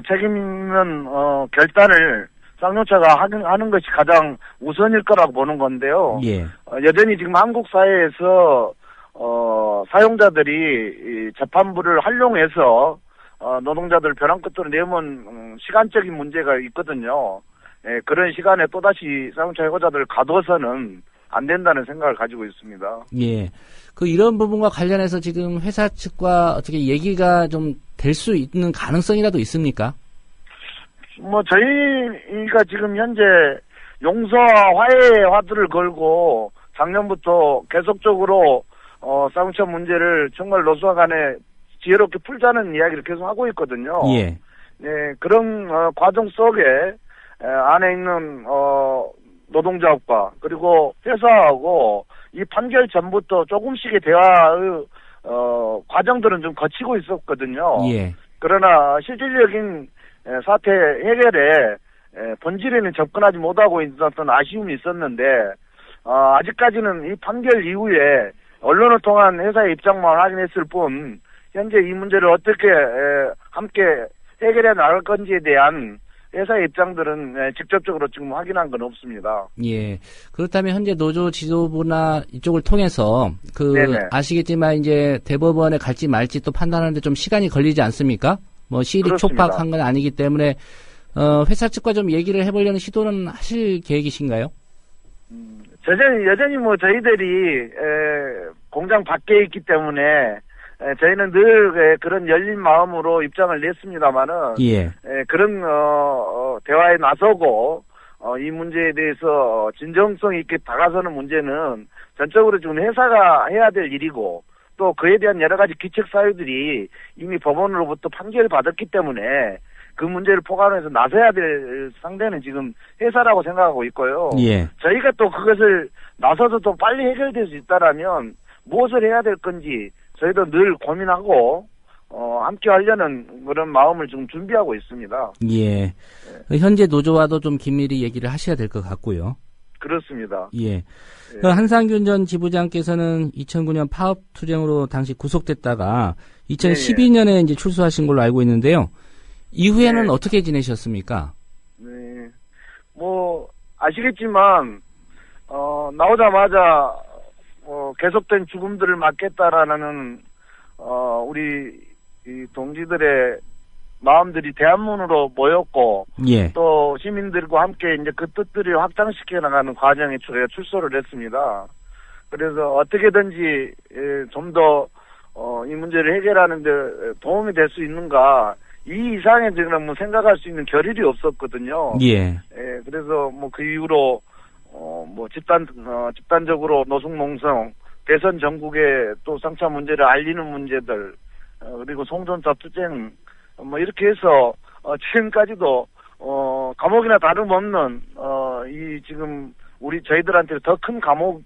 책임 있는 결단을 쌍용차가 하는 것이 가장 우선일 거라고 보는 건데요. 예. 여전히 지금 한국 사회에서 사용자들이 이 재판부를 활용해서 노동자들 벼랑 끝으로 내면 시간적인 문제가 있거든요. 예, 그런 시간에 또다시 사용차 해고자들을 가둬서는 안 된다는 생각을 가지고 있습니다. 예. 이런 부분과 관련해서 지금 회사 측과 어떻게 얘기가 좀 될 수 있는 가능성이라도 있습니까? 저희가 지금 현재 용서와 화해의 화두를 걸고 작년부터 계속적으로 쌍용차 문제를 정말 노수와 간에 지혜롭게 풀자는 이야기를 계속 하고 있거든요. 예. 네, 그런 과정 속에 안에 있는 노동자업과 그리고 회사하고 이 판결 전부터 조금씩의 대화의 과정들은 좀 거치고 있었거든요. 예. 그러나 실질적인 사태 해결에 본질에는 접근하지 못하고 있었던 아쉬움이 있었는데 아직까지는 이 판결 이후에 언론을 통한 회사의 입장만 확인했을 뿐 현재 이 문제를 어떻게 함께 해결해 나갈 건지에 대한 회사의 입장들은 직접적으로 지금 확인한 건 없습니다. 예. 그렇다면 현재 노조 지도부나 이쪽을 통해서 네네. 아시겠지만 이제 대법원에 갈지 말지 또 판단하는데 좀 시간이 걸리지 않습니까? 시일이 그렇습니다. 촉박한 건 아니기 때문에 회사 측과 좀 얘기를 해보려는 시도는 하실 계획이신가요? 여전히 저희들이 공장 밖에 있기 때문에 저희는 늘 그런 열린 마음으로 입장을 냈습니다만은 예. 그런 대화에 나서고 이 문제에 대해서 진정성 있게 다가서는 문제는 전적으로 지금 회사가 해야 될 일이고 또 그에 대한 여러 가지 기책 사유들이 이미 법원으로부터 판결을 받았기 때문에 그 문제를 포괄해서 나서야 될 상대는 지금 회사라고 생각하고 있고요. 예. 저희가 또 그것을 나서서 또 빨리 해결될 수 있다라면 무엇을 해야 될 건지 저희도 늘 고민하고 함께 하려는 그런 마음을 좀 준비하고 있습니다. 예. 현재 노조와도 좀 긴밀히 얘기를 하셔야 될 것 같고요. 그렇습니다. 예. 한상균 전 지부장께서는 2009년 파업 투쟁으로 당시 구속됐다가 2012년에 이제 출소하신 걸로 알고 있는데요. 이후에는 어떻게 지내셨습니까? 네. 아시겠지만 나오자마자 계속된 죽음들을 막겠다라는 우리 이 동지들의 마음들이 대한문으로 모였고 예. 또 시민들과 함께 이제 그 뜻들을 확장시켜 나가는 과정에 저희가 출소를 했습니다. 그래서 어떻게든지 좀 더 이 문제를 해결하는 데 도움이 될 수 있는가 이 이상의 지금 생각할 수 있는 겨를이 없었거든요. 예. 그래서 그 이후로 집단적으로 노숙농성, 대선 전국에 또 쌍차 문제를 알리는 문제들, 그리고 송전차 투쟁, 이렇게 해서 지금까지도 감옥이나 다름없는 이 지금 저희들한테 더 큰 감옥이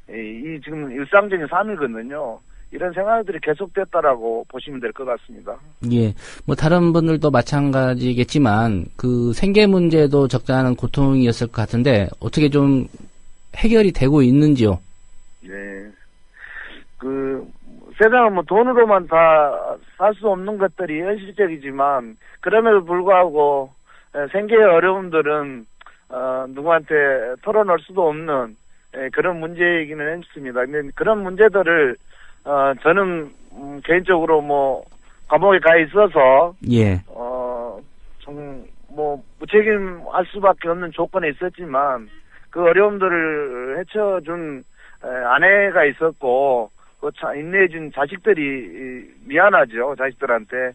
이 지금 일상적인 삶이거든요. 이런 생활들이 계속됐다라고 보시면 될 것 같습니다. 예. 다른 분들도 마찬가지겠지만, 생계 문제도 적지 않은 고통이었을 것 같은데, 어떻게 좀 해결이 되고 있는지요? 네. 세상은 돈으로만 다 살 수 없는 것들이 현실적이지만, 그럼에도 불구하고, 생계의 어려움들은, 누구한테 털어놓을 수도 없는, 그런 문제이기는 했습니다. 근데 그런 문제들을, 저는, 개인적으로 감옥에 가 있어서, 예. 무책임할 수밖에 없는 조건에 있었지만 그 어려움들을 헤쳐준 아내가 있었고 그 인내해준 자식들이 미안하죠. 자식들한테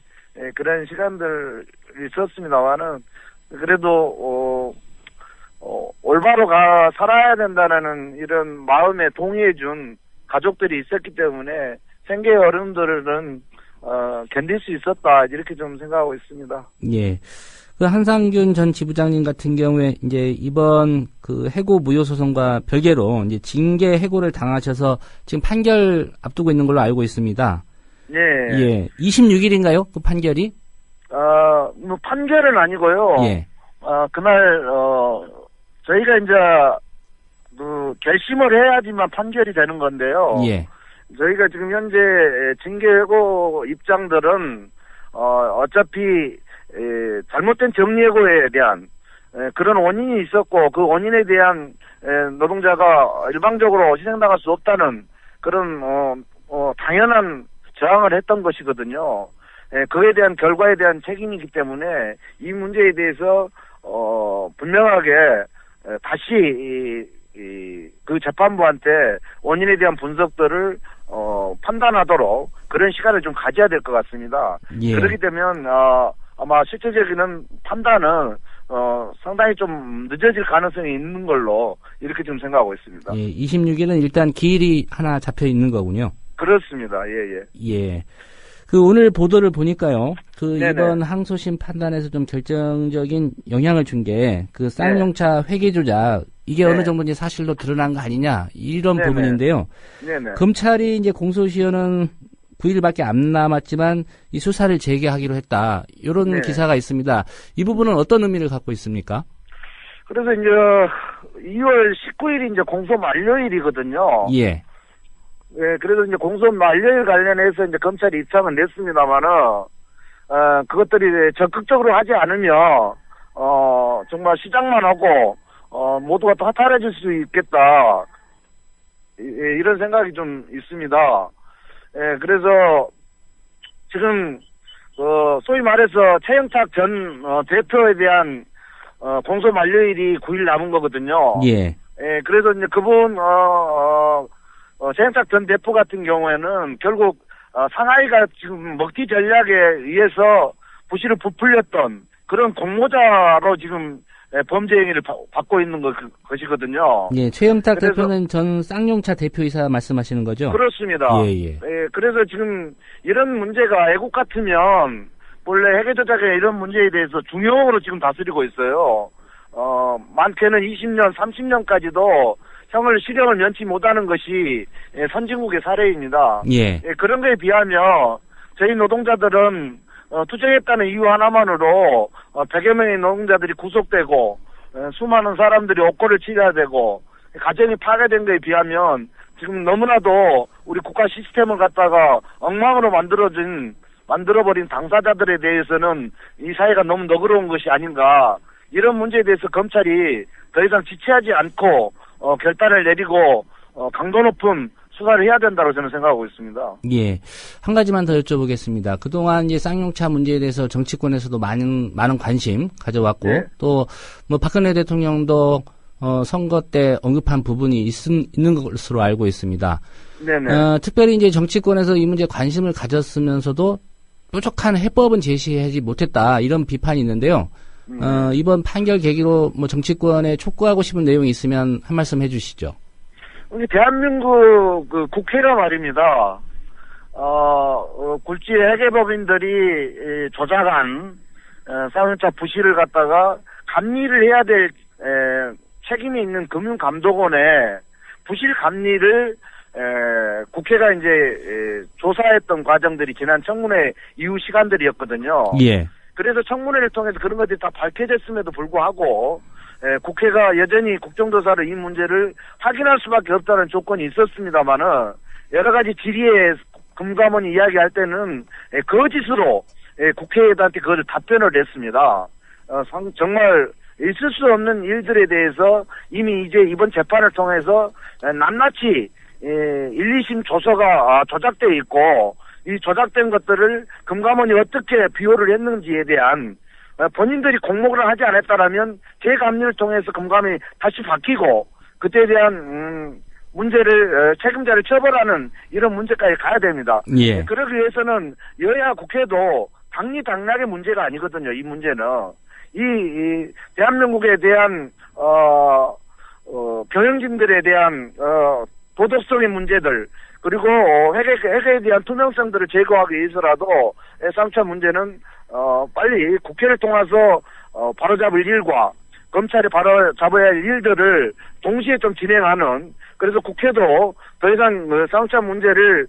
그런 시간들이 있었습니다만은 그래도 올바로 살아야 된다는 이런 마음에 동의해준 가족들이 있었기 때문에 생계의 어려움들은 견딜 수 있었다 이렇게 좀 생각하고 있습니다. 예. 그 한상균 전 지부장님 같은 경우에 이제 이번 그 해고 무효 소송과 별개로 이제 징계 해고를 당하셔서 지금 판결 앞두고 있는 걸로 알고 있습니다. 예. 예. 26일인가요? 그 판결이? 뭐 판결은 아니고요. 예. 그날 저희가 이제 그 결심을 해야지만 판결이 되는 건데요. 예. 저희가 지금 현재 징계 해고 입장들은 어차피 잘못된 정리해고에 대한 그런 원인이 있었고 그 원인에 대한 노동자가 일방적으로 희생당할 수 없다는 그런 당연한 저항을 했던 것이거든요. 그에 대한 결과에 대한 책임이기 때문에 이 문제에 대해서 분명하게 다시 그 재판부한테 원인에 대한 분석들을 판단하도록 그런 시간을 좀 가져야 될 것 같습니다. 예. 그렇기 때문에 아마 실질적인 판단은 상당히 좀 늦어질 가능성이 있는 걸로 이렇게 좀 생각하고 있습니다. 예, 26일은 일단 기일이 하나 잡혀 있는 거군요. 그렇습니다. 예. 예. 그 오늘 보도를 보니까요. 그 네네. 이번 항소심 판단에서 좀 결정적인 영향을 준 게 그 쌍용차 회계 조작 이게 네. 어느 정도인지 사실로 드러난 거 아니냐 이런 네네. 부분인데요. 네네. 검찰이 이제 공소시효는 9일밖에 안 남았지만 이 수사를 재개하기로 했다. 이런 네. 기사가 있습니다. 이 부분은 어떤 의미를 갖고 있습니까? 그래서 이제 2월 19일이 이제 공소 만료일이거든요. 예. 예, 그래서 이제 공소 만료일 관련해서 이제 검찰이 입장은 냈습니다만은, 그것들이 적극적으로 하지 않으면, 정말 시작만 하고, 모두가 또 허탈해질 수 있겠다. 이런 생각이 좀 있습니다. 예, 그래서 지금, 소위 말해서 최영탁 전 대표에 대한, 공소 만료일이 9일 남은 거거든요. 예. 예, 그래서 이제 그분, 최영탁 전 대표 같은 경우에는 결국 상하이가 지금 먹튀 전략에 의해서 부실을 부풀렸던 그런 공모자로 지금 범죄 행위를 받고 있는 것이거든요. 예, 최영탁 그래서, 대표는 전 쌍용차 대표이사 말씀하시는 거죠? 그렇습니다. 예. 그래서 지금 이런 문제가 애국 같으면 원래 회계 조작의 이런 문제에 대해서 중형으로 지금 다스리고 있어요. 많게는 20년, 30년까지도 형을 실형을 면치 못하는 것이 선진국의 사례입니다. 예. 그런 거에 비하면 저희 노동자들은 투쟁했다는 이유 하나만으로 100여 명의 노동자들이 구속되고 수많은 사람들이 옥고를 치러야 되고 가정이 파괴된 거에 비하면 지금 너무나도 우리 국가 시스템을 갖다가 엉망으로 만들어버린 당사자들에 대해서는 이 사회가 너무 너그러운 것이 아닌가. 이런 문제에 대해서 검찰이 더 이상 지체하지 않고 결단을 내리고 강도 높은 수사를 해야 된다고 저는 생각하고 있습니다. 예. 한 가지만 더 여쭤보겠습니다. 그동안 이제 쌍용차 문제에 대해서 정치권에서도 많은 관심 가져왔고 네. 또 뭐 박근혜 대통령도 선거 때 언급한 부분이 있는 것으로 알고 있습니다. 네네. 특별히 이제 정치권에서 이 문제에 관심을 가졌으면서도 뾰족한 해법은 제시하지 못했다 이런 비판이 있는데요. 이번 판결 계기로 뭐 정치권에 촉구하고 싶은 내용이 있으면 한 말씀 해주시죠. 대한민국 그 국회가 말입니다. 굴지 회계법인들이 조작한 쌍용차 부실을 갖다가 감리를 해야 될 책임이 있는 금융감독원에 부실 감리를 국회가 이제 조사했던 과정들이 지난 청문회 이후 시간들이었거든요. 예. 그래서 청문회를 통해서 그런 것들이 다 밝혀졌음에도 불구하고 국회가 여전히 국정조사로 이 문제를 확인할 수밖에 없다는 조건이 있었습니다만은 여러 가지 질의에 금감원이 이야기할 때는 거짓으로 국회의원한테 그것을 답변을 했습니다. 정말 있을 수 없는 일들에 대해서 이미 이제 이번 재판을 통해서 낱낱이 1, 2심 조서가 조작되어 있고 이 조작된 것들을 금감원이 어떻게 비호를 했는지에 대한 본인들이 공모를 하지 않았다라면 재감리를 통해서 금감이 다시 바뀌고 그때에 대한 문제를 책임자를 처벌하는 이런 문제까지 가야 됩니다. 예. 그러기 위해서는 여야 국회도 당리당락의 문제가 아니거든요. 이 문제는 이 대한민국에 대한 경영진들에 대한 도덕성의 문제들 그리고 회계에 대한 투명성들을 제거하기 위해서라도 3차 문제는 빨리 국회를 통해서 바로잡을 일과 검찰이 바로잡아야 할 일들을 동시에 좀 진행하는 그래서 국회도 더 이상 3차 문제를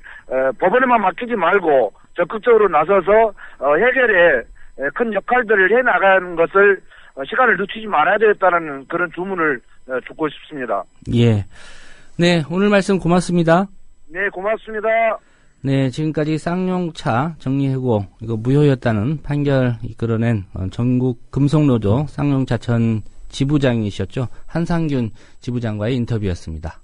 법원에만 맡기지 말고 적극적으로 나서서 해결에 큰 역할들을 해나가는 것을 시간을 늦추지 말아야 되겠다는 그런 주문을 듣고 싶습니다. 예. 네, 오늘 말씀 고맙습니다. 네, 고맙습니다. 네, 지금까지 쌍용차 정리해고 이거 무효였다는 판결 이끌어낸 전국 금속노조 쌍용차 전 지부장이셨죠. 한상균 지부장과의 인터뷰였습니다.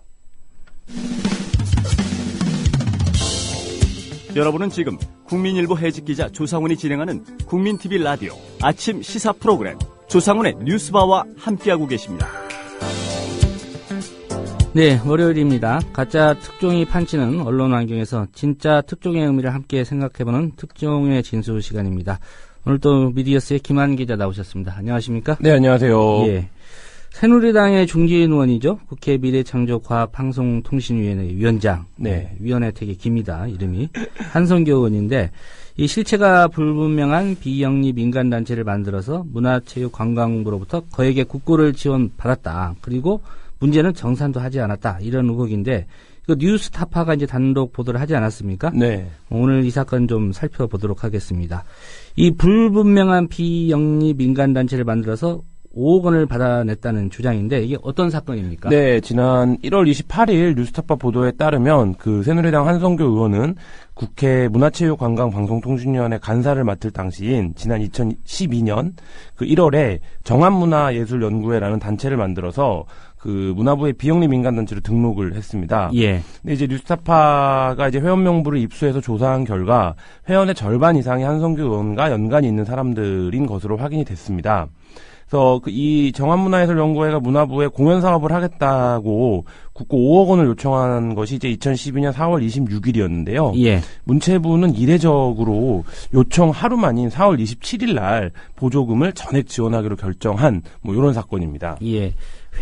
여러분은 지금 국민일보 해직기자 조상훈이 진행하는 국민TV 라디오 아침 시사 프로그램 조상훈의 뉴스바와 함께하고 계십니다. 네, 월요일입니다. 가짜 특종이 판치는 언론 환경에서 진짜 특종의 의미를 함께 생각해보는 특종의 진수 시간입니다. 오늘 또 미디어스의 김한 기자 나오셨습니다. 안녕하십니까? 네, 안녕하세요. 예. 새누리당의 중진 의원이죠. 국회 미래창조과학방송통신위원회 위원장. 네. 위원회 되게 깁니다. 이름이. 한성교 의원인데 이 실체가 불분명한 비영리 민간단체를 만들어서 문화체육관광부로부터 거액의 국고를 지원받았다. 그리고 문제는 정산도 하지 않았다. 이런 의혹인데 이거 뉴스타파가 이제 단독 보도를 하지 않았습니까? 네. 오늘 이 사건 좀 살펴보도록 하겠습니다. 이 불분명한 비영리 민간단체를 만들어서 5억 원을 받아냈다는 주장인데 이게 어떤 사건입니까? 네, 지난 1월 28일 뉴스타파 보도에 따르면 그 새누리당 한성교 의원은 국회 문화체육관광방송통신위원회 간사를 맡을 당시인 지난 2012년 그 1월에 정한문화예술연구회라는 단체를 만들어서 그 문화부의 비영리 민간단체로 등록을 했습니다. 예. 근데 이제 뉴스타파가 이제 회원 명부를 입수해서 조사한 결과 회원의 절반 이상이 한성교 의원과 연관이 있는 사람들인 것으로 확인이 됐습니다. 그래서 이 정한문화예술연구회가 문화부에 공연 사업을 하겠다고 국고 5억 원을 요청한 것이 이제 2012년 4월 26일이었는데요. 예. 문체부는 이례적으로 요청 하루 만인 4월 27일 날 보조금을 전액 지원하기로 결정한 뭐 이런 사건입니다. 예.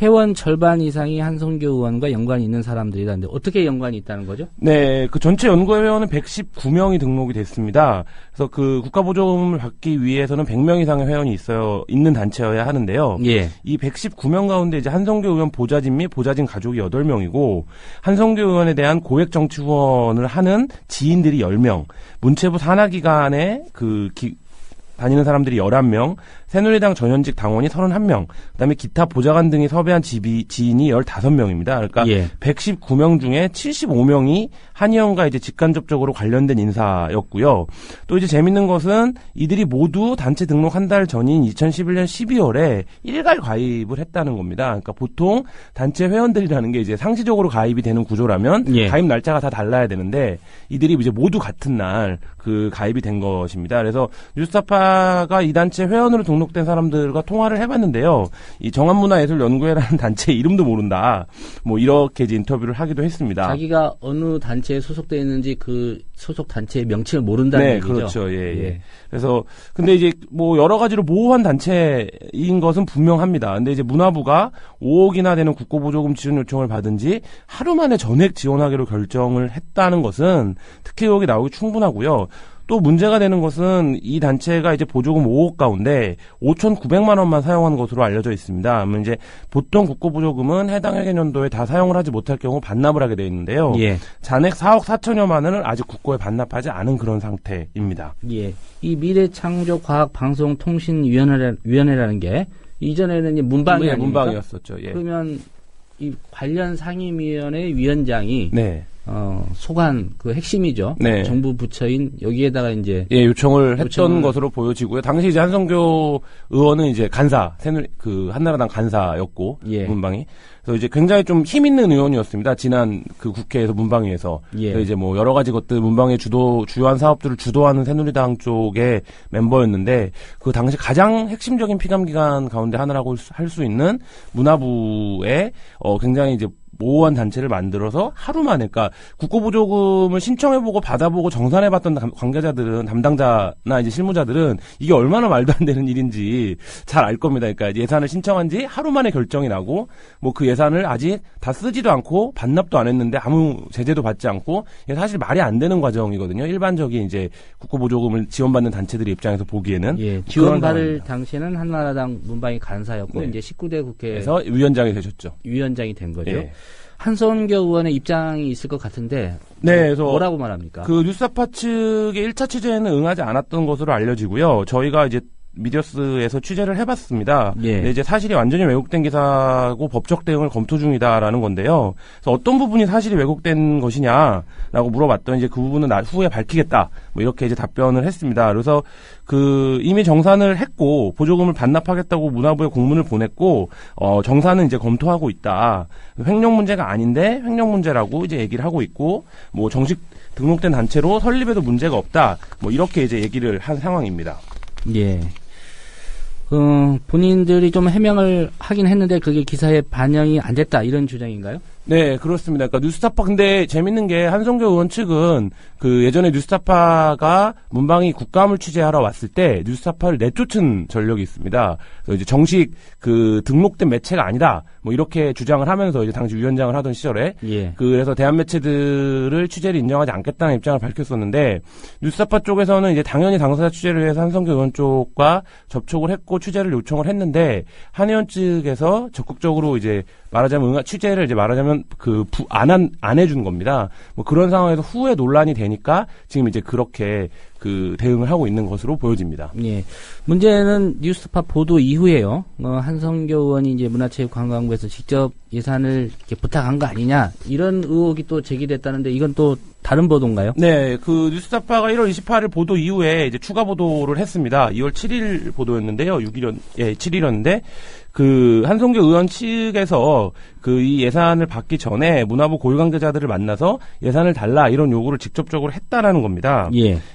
회원 절반 이상이 한성교 의원과 연관이 있는 사람들이다. 근데 어떻게 연관이 있다는 거죠? 네, 그 전체 연구회 회원은 119명이 등록이 됐습니다. 그래서 그 국가보조금을 받기 위해서는 100명 이상의 회원이 있는 단체여야 하는데요. 예. 이 119명 가운데 이제 한성교 의원 보좌진 및 보좌진 가족이 8명이고 한성교 의원에 대한 고액 정치 후원을 하는 지인들이 10명, 문체부 산하기관에 다니는 사람들이 11명, 새누리당 전현직 당원이 31명, 그다음에 기타 보좌관 등이 섭외한 지인이 15명입니다. 그러니까 예. 119명 중에 75명이 한 의원과 이제 직간접적으로 관련된 인사였고요. 또 이제 재밌는 것은 이들이 모두 단체 등록 한 달 전인 2011년 12월에 일괄 가입을 했다는 겁니다. 그러니까 보통 단체 회원들이라는 게 이제 상시적으로 가입이 되는 구조라면 예. 가입 날짜가 다 달라야 되는데 이들이 이제 모두 같은 날 그 가입이 된 것입니다. 그래서 뉴스타파가 이 단체 회원으로 등록된 사람들과 통화를 해봤는데요. 이 정한문화예술연구회라는 단체 이름도 모른다. 뭐 이렇게 이제 인터뷰를 하기도 했습니다. 자기가 어느 단체에 소속되어 있는지 그 소속 단체의 명칭을 모른다는 네, 얘기죠. 그렇죠. 예. 그래서 근데 이제 뭐 여러 가지로 모호한 단체인 것은 분명합니다. 근데 이제 문화부가 5억이나 되는 국고보조금 지원 요청을 받은 지 하루 만에 전액 지원하기로 결정을 했다는 것은 특혜 의혹이 나오기 충분하고요. 또 문제가 되는 것은 이 단체가 이제 보조금 5억 가운데 5,900만 원만 사용한 것으로 알려져 있습니다. 그러면 이제 보통 국고보조금은 해당 회계년도에 다 사용을 하지 못할 경우 반납을 하게 되어 있는데요. 예. 잔액 4억 4천여만 원을 아직 국고에 반납하지 않은 그런 상태입니다. 예. 이 미래창조과학방송통신위원회라는 게 이전에는 문방이 아닙니까? 문방이었었죠. 예. 그러면 이 관련 상임위원회 위원장이 네. 소관 그 핵심이죠. 네. 정부 부처인 여기에다가 이제 요청을 했던 것으로 보여지고요. 당시 이제 한성교 의원은 이제 간사, 그 한나라당 간사였고 문방위. 그래서 이제 굉장히 좀 힘 있는 의원이었습니다. 지난 그 국회에서 문방위에서. 그래서 이제 뭐 여러 가지 것들 문방위 주요한 사업들을 주도하는 새누리당 쪽의 멤버였는데 그 당시 가장 핵심적인 피감기관 가운데 하나라고 할 수 있는 문화부에 굉장히 이제 모호한 단체를 만들어서 하루 만에, 그러니까 국고보조금을 신청해보고 받아보고 정산해봤던 관계자들은, 담당자나 이제 실무자들은 이게 얼마나 말도 안 되는 일인지 잘 알 겁니다. 그러니까 예산을 신청한 지 하루 만에 결정이 나고, 뭐 그 예산을 아직 다 쓰지도 않고 반납도 안 했는데 아무 제재도 받지 않고, 이게 사실 말이 안 되는 과정이거든요. 일반적인 이제 국고보조금을 지원받는 단체들의 입장에서 보기에는. 지원받을 당시에는 한나라당 문방위 간사였고, 이제 19대 국회에서 위원장이 되셨죠. 위원장이 된 거죠. 한성교 의원의 입장이 있을 것 같은데 그래서 뭐라고 말합니까? 그 뉴스타파 측의 1차 취재에는 응하지 않았던 것으로 알려지고요. 저희가 이제 미디어스에서 취재를 해봤습니다. 근데 이제 사실이 완전히 왜곡된 기사고 법적 대응을 검토 중이다라는 건데요. 그래서 어떤 부분이 사실이 왜곡된 것이냐라고 물어봤더니 이제 그 부분은 후에 밝히겠다. 뭐 이렇게 이제 답변을 했습니다. 그래서 그 이미 정산을 했고 보조금을 반납하겠다고 문화부에 공문을 보냈고 정산은 이제 검토하고 있다. 횡령 문제가 아닌데 횡령 문제라고 이제 얘기를 하고 있고 뭐 정식 등록된 단체로 설립에도 문제가 없다. 뭐 이렇게 이제 얘기를 한 상황입니다. 본인들이 좀 해명을 하긴 했는데 그게 기사에 반영이 안 됐다 이런 주장인가요? 네, 그렇습니다. 그러니까 뉴스타파 근데 재밌는 게 한성교 의원 측은 그 예전에 뉴스타파가 문방위 국감을 취재하러 왔을 때 뉴스타파를 내쫓은 전력이 있습니다. 그래서 이제 정식 그 등록된 매체가 아니다. 뭐 이렇게 주장을 하면서 이제 당시 위원장을 하던 시절에 그래서 대한 매체들을 취재를 인정하지 않겠다는 입장을 밝혔었는데 뉴스타파 쪽에서는 이제 당연히 당사자 취재를 위해서 한성교 의원 쪽과 접촉을 했고 취재를 요청을 했는데 한 의원 측에서 적극적으로 이제 말하자면 취재를 이제 말하자면 안 해준 겁니다. 뭐 그런 상황에서 후에 논란이 되니까 지금 이제 그렇게 그 대응을 하고 있는 것으로 보여집니다. 문제는 뉴스타파 보도 이후에요. 한성교 의원이 이제 문화체육관광부에서 직접 예산을 이렇게 부탁한 거 아니냐 이런 의혹이 또 제기됐다는데 이건 또 다른 보도인가요? 네, 그 뉴스타파가 1월 28일 보도 이후에 이제 추가 보도를 했습니다. 2월 7일 보도였는데요. 7일이었는데 그 한성교 의원 측에서 그 이 예산을 받기 전에 문화부 고위 관계자들을 만나서 예산을 달라 이런 요구를 직접적으로 했다라는 겁니다.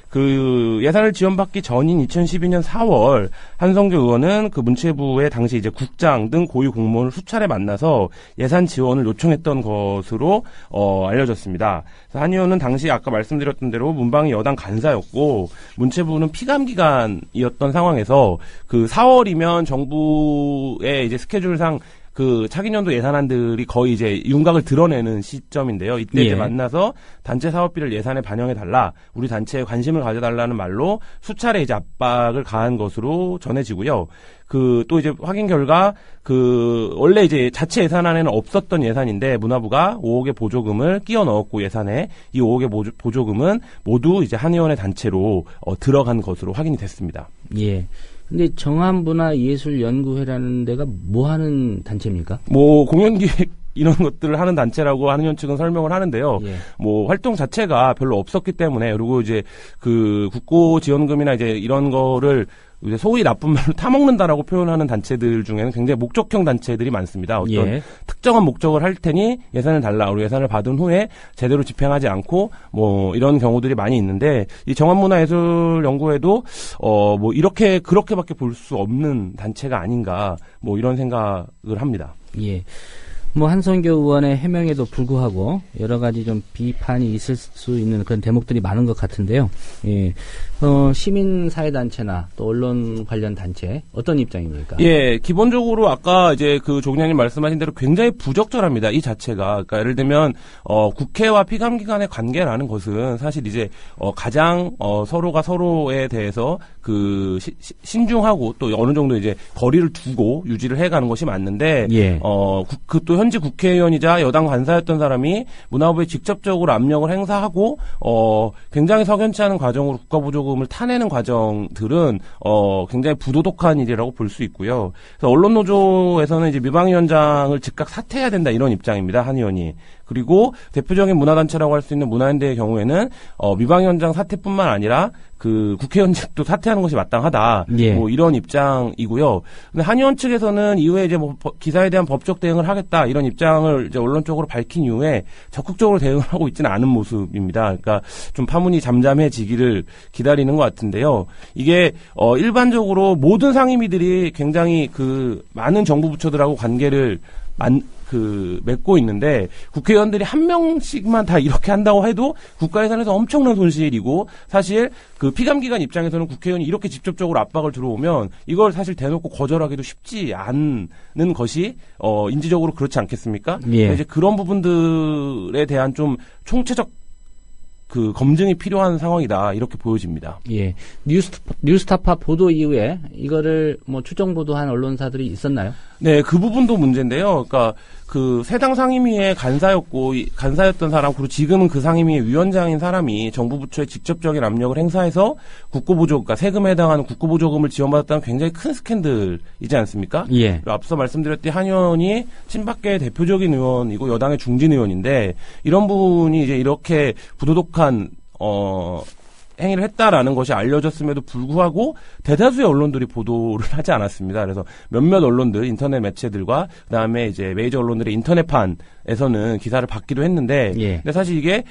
그 예산을 지원받기 전인 2012년 4월 한성교 의원은 그 문체부의 당시 이제 국장 등 고위 공무원을 수차례 만나서 예산 지원을 요청했던 것으로 알려졌습니다. 그래서 한 의원은 당시 아까 말씀드렸던 대로 문방위 여당 간사였고 문체부는 피감기관이었던 상황에서 그 4월이면 정부의 이제 스케줄상 그 차기년도 예산안들이 거의 이제 윤곽을 드러내는 시점인데요. 이때 이제 만나서 단체 사업비를 예산에 반영해달라, 우리 단체에 관심을 가져달라는 말로 수차례 이제 압박을 가한 것으로 전해지고요. 그 또 이제 확인 결과 그 원래 이제 자체 예산안에는 없었던 예산인데 문화부가 5억의 보조금을 끼워 넣었고 예산에 이 5억의 보조금은 모두 이제 한 의원의 단체로 들어간 것으로 확인이 됐습니다. 근데 정한문화예술연구회라는 데가 뭐 하는 단체입니까? 뭐 공연기획 이런 것들을 하는 단체라고 한 의원 측은 설명을 하는데요. 뭐 활동 자체가 별로 없었기 때문에 그리고 이제 그 국고지원금이나 이제 이런 거를 이제 소위 나쁜 말로 타먹는다라고 표현하는 단체들 중에는 굉장히 목적형 단체들이 많습니다. 어떤 특정한 목적을 할 테니 예산을 달라, 우리 예산을 받은 후에 제대로 집행하지 않고 뭐 이런 경우들이 많이 있는데 이 정한문화예술연구회도 뭐 이렇게 그렇게밖에 볼 수 없는 단체가 아닌가 뭐 이런 생각을 합니다. 뭐 한성교 의원의 해명에도 불구하고 여러 가지 좀 비판이 있을 수 있는 그런 대목들이 많은 것 같은데요. 시민사회단체나 또 언론 관련 단체 어떤 입장입니까? 기본적으로 아까 이제 그 조국장님 말씀하신 대로 굉장히 부적절합니다. 이 자체가. 그러니까 예를 들면 국회와 피감기관의 관계라는 것은 사실 이제 가장 서로가 서로에 대해서 그 신중하고 또 어느 정도 이제 거리를 두고 유지를 해가는 것이 맞는데 그 또 현재 국회의원이자 여당 간사였던 사람이 문화부에 직접적으로 압력을 행사하고 굉장히 석연치 않은 과정으로 국가보조금을 타내는 과정들은 굉장히 부도덕한 일이라고 볼 수 있고요. 그래서 언론노조에서는 이제 미방위원장을 즉각 사퇴해야 된다 이런 입장입니다. 한 의원이. 그리고 대표적인 문화단체라고 할 수 있는 문화연대의 경우에는 미방위원장 사퇴뿐만 아니라 그 국회의원직도 사퇴하는 것이 마땅하다. 예. 뭐 이런 입장이고요. 근데 한의원 측에서는 이후에 이제 뭐 기사에 대한 법적 대응을 하겠다 이런 입장을 이제 언론적으로 밝힌 이후에 적극적으로 대응을 하고 있지는 않은 모습입니다. 그러니까 좀 파문이 잠잠해지기를 기다리는 것 같은데요. 이게 일반적으로 모든 상임위들이 굉장히 그 많은 정부 부처들하고 관계를 맺고 있는데 국회의원들이 한 명씩만 다 이렇게 한다고 해도 국가 예산에서 엄청난 손실이고 사실 그 피감기관 입장에서는 국회의원이 이렇게 직접적으로 압박을 들어오면 이걸 사실 대놓고 거절하기도 쉽지 않는 것이 인지적으로 그렇지 않겠습니까? 예. 이제 그런 부분들에 대한 좀 총체적 그 검증이 필요한 상황이다 이렇게 보여집니다. 예, 뉴스타파 보도 이후에 이거를 뭐 추정 보도한 언론사들이 있었나요? 네, 그 부분도 문제인데요. 그러니까 그 새당 상임위의 간사였던 사람, 그리고 지금은 그 상임위의 위원장인 사람이 정부 부처에 직접적인 압력을 행사해서 국고보조, 그러니까 세금에 해당하는 국고보조금을 지원받았다는 굉장히 큰 스캔들이지 않습니까? 예. 앞서 말씀드렸듯이 한 의원이 친박계의 대표적인 의원이고 여당의 중진 의원인데 이런 분이 이제 이렇게 부도덕한 행위를 했다라는 것이 알려졌음에도 불구하고 대다수의 언론들이 보도를 하지 않았습니다. 그래서 몇몇 언론들, 인터넷 매체들과 그다음에 이제 메이저 언론들의 인터넷판에서는 기사를 받기도 했는데, 예. 근데 사실 이게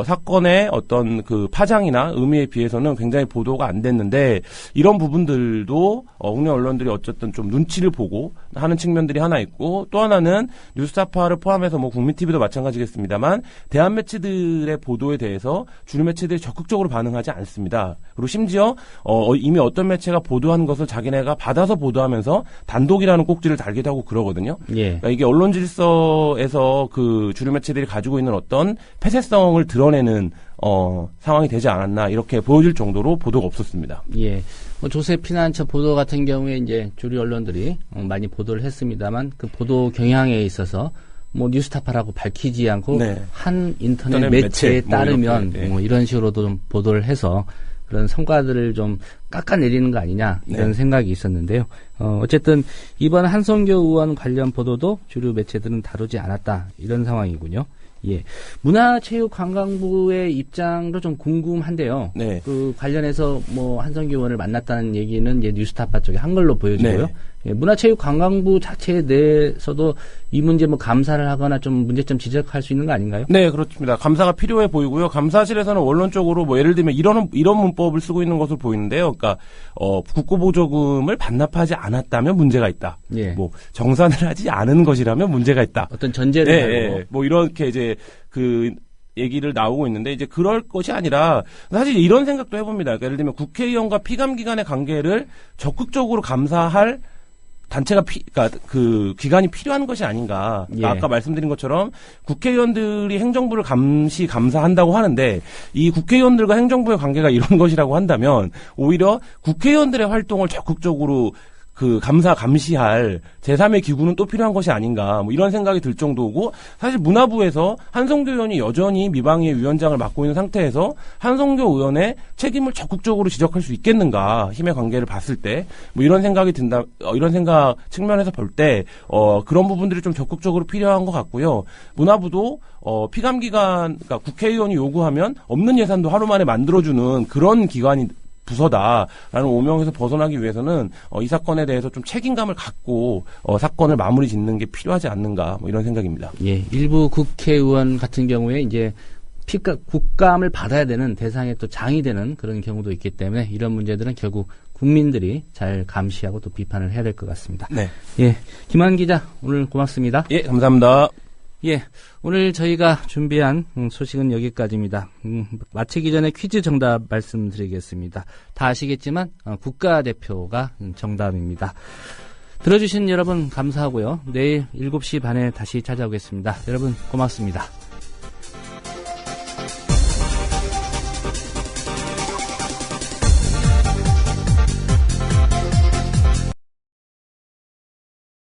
사건의 어떤 그 파장이나 의미에 비해서는 굉장히 보도가 안 됐는데 이런 부분들도 국내 언론들이 어쨌든 좀 눈치를 보고 하는 측면들이 하나 있고 또 하나는 뉴스타파를 포함해서 뭐 국민TV도 마찬가지겠습니다만 대한 매체들의 보도에 대해서 주류 매체들이 적극적으로 반응하지 않습니다. 그리고 심지어 이미 어떤 매체가 보도한 것을 자기네가 받아서 보도하면서 단독이라는 꼭지를 달기도 하고 그러거든요. 예. 그러니까 이게 언론 질서에서 그 주류 매체들이 가지고 있는 어떤 폐쇄성을 드러내는 상황이 되지 않았나 이렇게 보여질 정도로 보도가 없었습니다. 예. 뭐 조세 피난처 보도 같은 경우에 이제 주류 언론들이 많이 보도를 했습니다만 그 보도 경향에 있어서 뭐 뉴스타파라고 밝히지 않고 네. 한 인터넷 매체에 따르면 뭐 이렇게, 뭐 이런 식으로도 좀 보도를 해서 그런 성과들을 좀 깎아내리는 거 아니냐 이런 생각이 있었는데요. 어쨌든 이번 한성교 의원 관련 보도도 주류 매체들은 다루지 않았다 이런 상황이군요. 예. 문화체육관광부의 입장도 좀 궁금한데요. 네. 그 관련해서 뭐 한성규 의원을 만났다는 얘기는 이제 뉴스타파 쪽에 한 걸로 보여지고요. 네. 예, 문화체육관광부 자체에 대해서도 이 문제 뭐 감사를 하거나 좀 문제점 지적할 수 있는 거 아닌가요? 네, 그렇습니다. 감사가 필요해 보이고요. 감사실에서는 원론적으로 뭐 예를 들면 이런 문법을 쓰고 있는 것을 보이는데요. 그러니까 국고보조금을 반납하지 않았다면 문제가 있다. 예. 뭐 정산을 하지 않은 것이라면 문제가 있다. 어떤 전제를 네, 달고. 네. 뭐 이렇게 이제 그 얘기를 나오고 있는데 이제 그럴 것이 아니라 사실 이런 생각도 해봅니다. 그러니까 예를 들면 국회의원과 피감기관의 관계를 적극적으로 감사할 단체가 그러니까 그 기관이 필요한 것이 아닌가. 그러니까 예. 아까 말씀드린 것처럼 국회의원들이 행정부를 감사한다고 하는데 이 국회의원들과 행정부의 관계가 이런 것이라고 한다면 오히려 국회의원들의 활동을 적극적으로 그 감시할 제3의 기구는 또 필요한 것이 아닌가 뭐 이런 생각이 들 정도고 사실 문화부에서 한성교 의원이 여전히 미방위의 위원장을 맡고 있는 상태에서 한성교 의원의 책임을 적극적으로 지적할 수 있겠는가 힘의 관계를 봤을 때 뭐 이런 생각이 든다 이런 생각 측면에서 볼 때 그런 부분들이 좀 적극적으로 필요한 것 같고요. 문화부도 피감기관 그러니까 국회의원이 요구하면 없는 예산도 하루 만에 만들어주는 그런 기관이 부서다라는 오명에서 벗어나기 위해서는 이 사건에 대해서 좀 책임감을 갖고 사건을 마무리 짓는 게 필요하지 않는가 뭐 이런 생각입니다. 예, 일부 국회의원 같은 경우에 이제 국감을 받아야 되는 대상에 또 장이 되는 그런 경우도 있기 때문에 이런 문제들은 결국 국민들이 잘 감시하고 또 비판을 해야 될 것 같습니다. 네. 예, 김한 기자 오늘 고맙습니다. 예, 감사합니다. 예, 오늘 저희가 준비한 소식은 여기까지입니다. 마치기 전에 퀴즈 정답 말씀드리겠습니다. 다 아시겠지만 국가대표가 정답입니다. 들어주신 여러분 감사하고요. 내일 7시 반에 다시 찾아오겠습니다. 여러분 고맙습니다.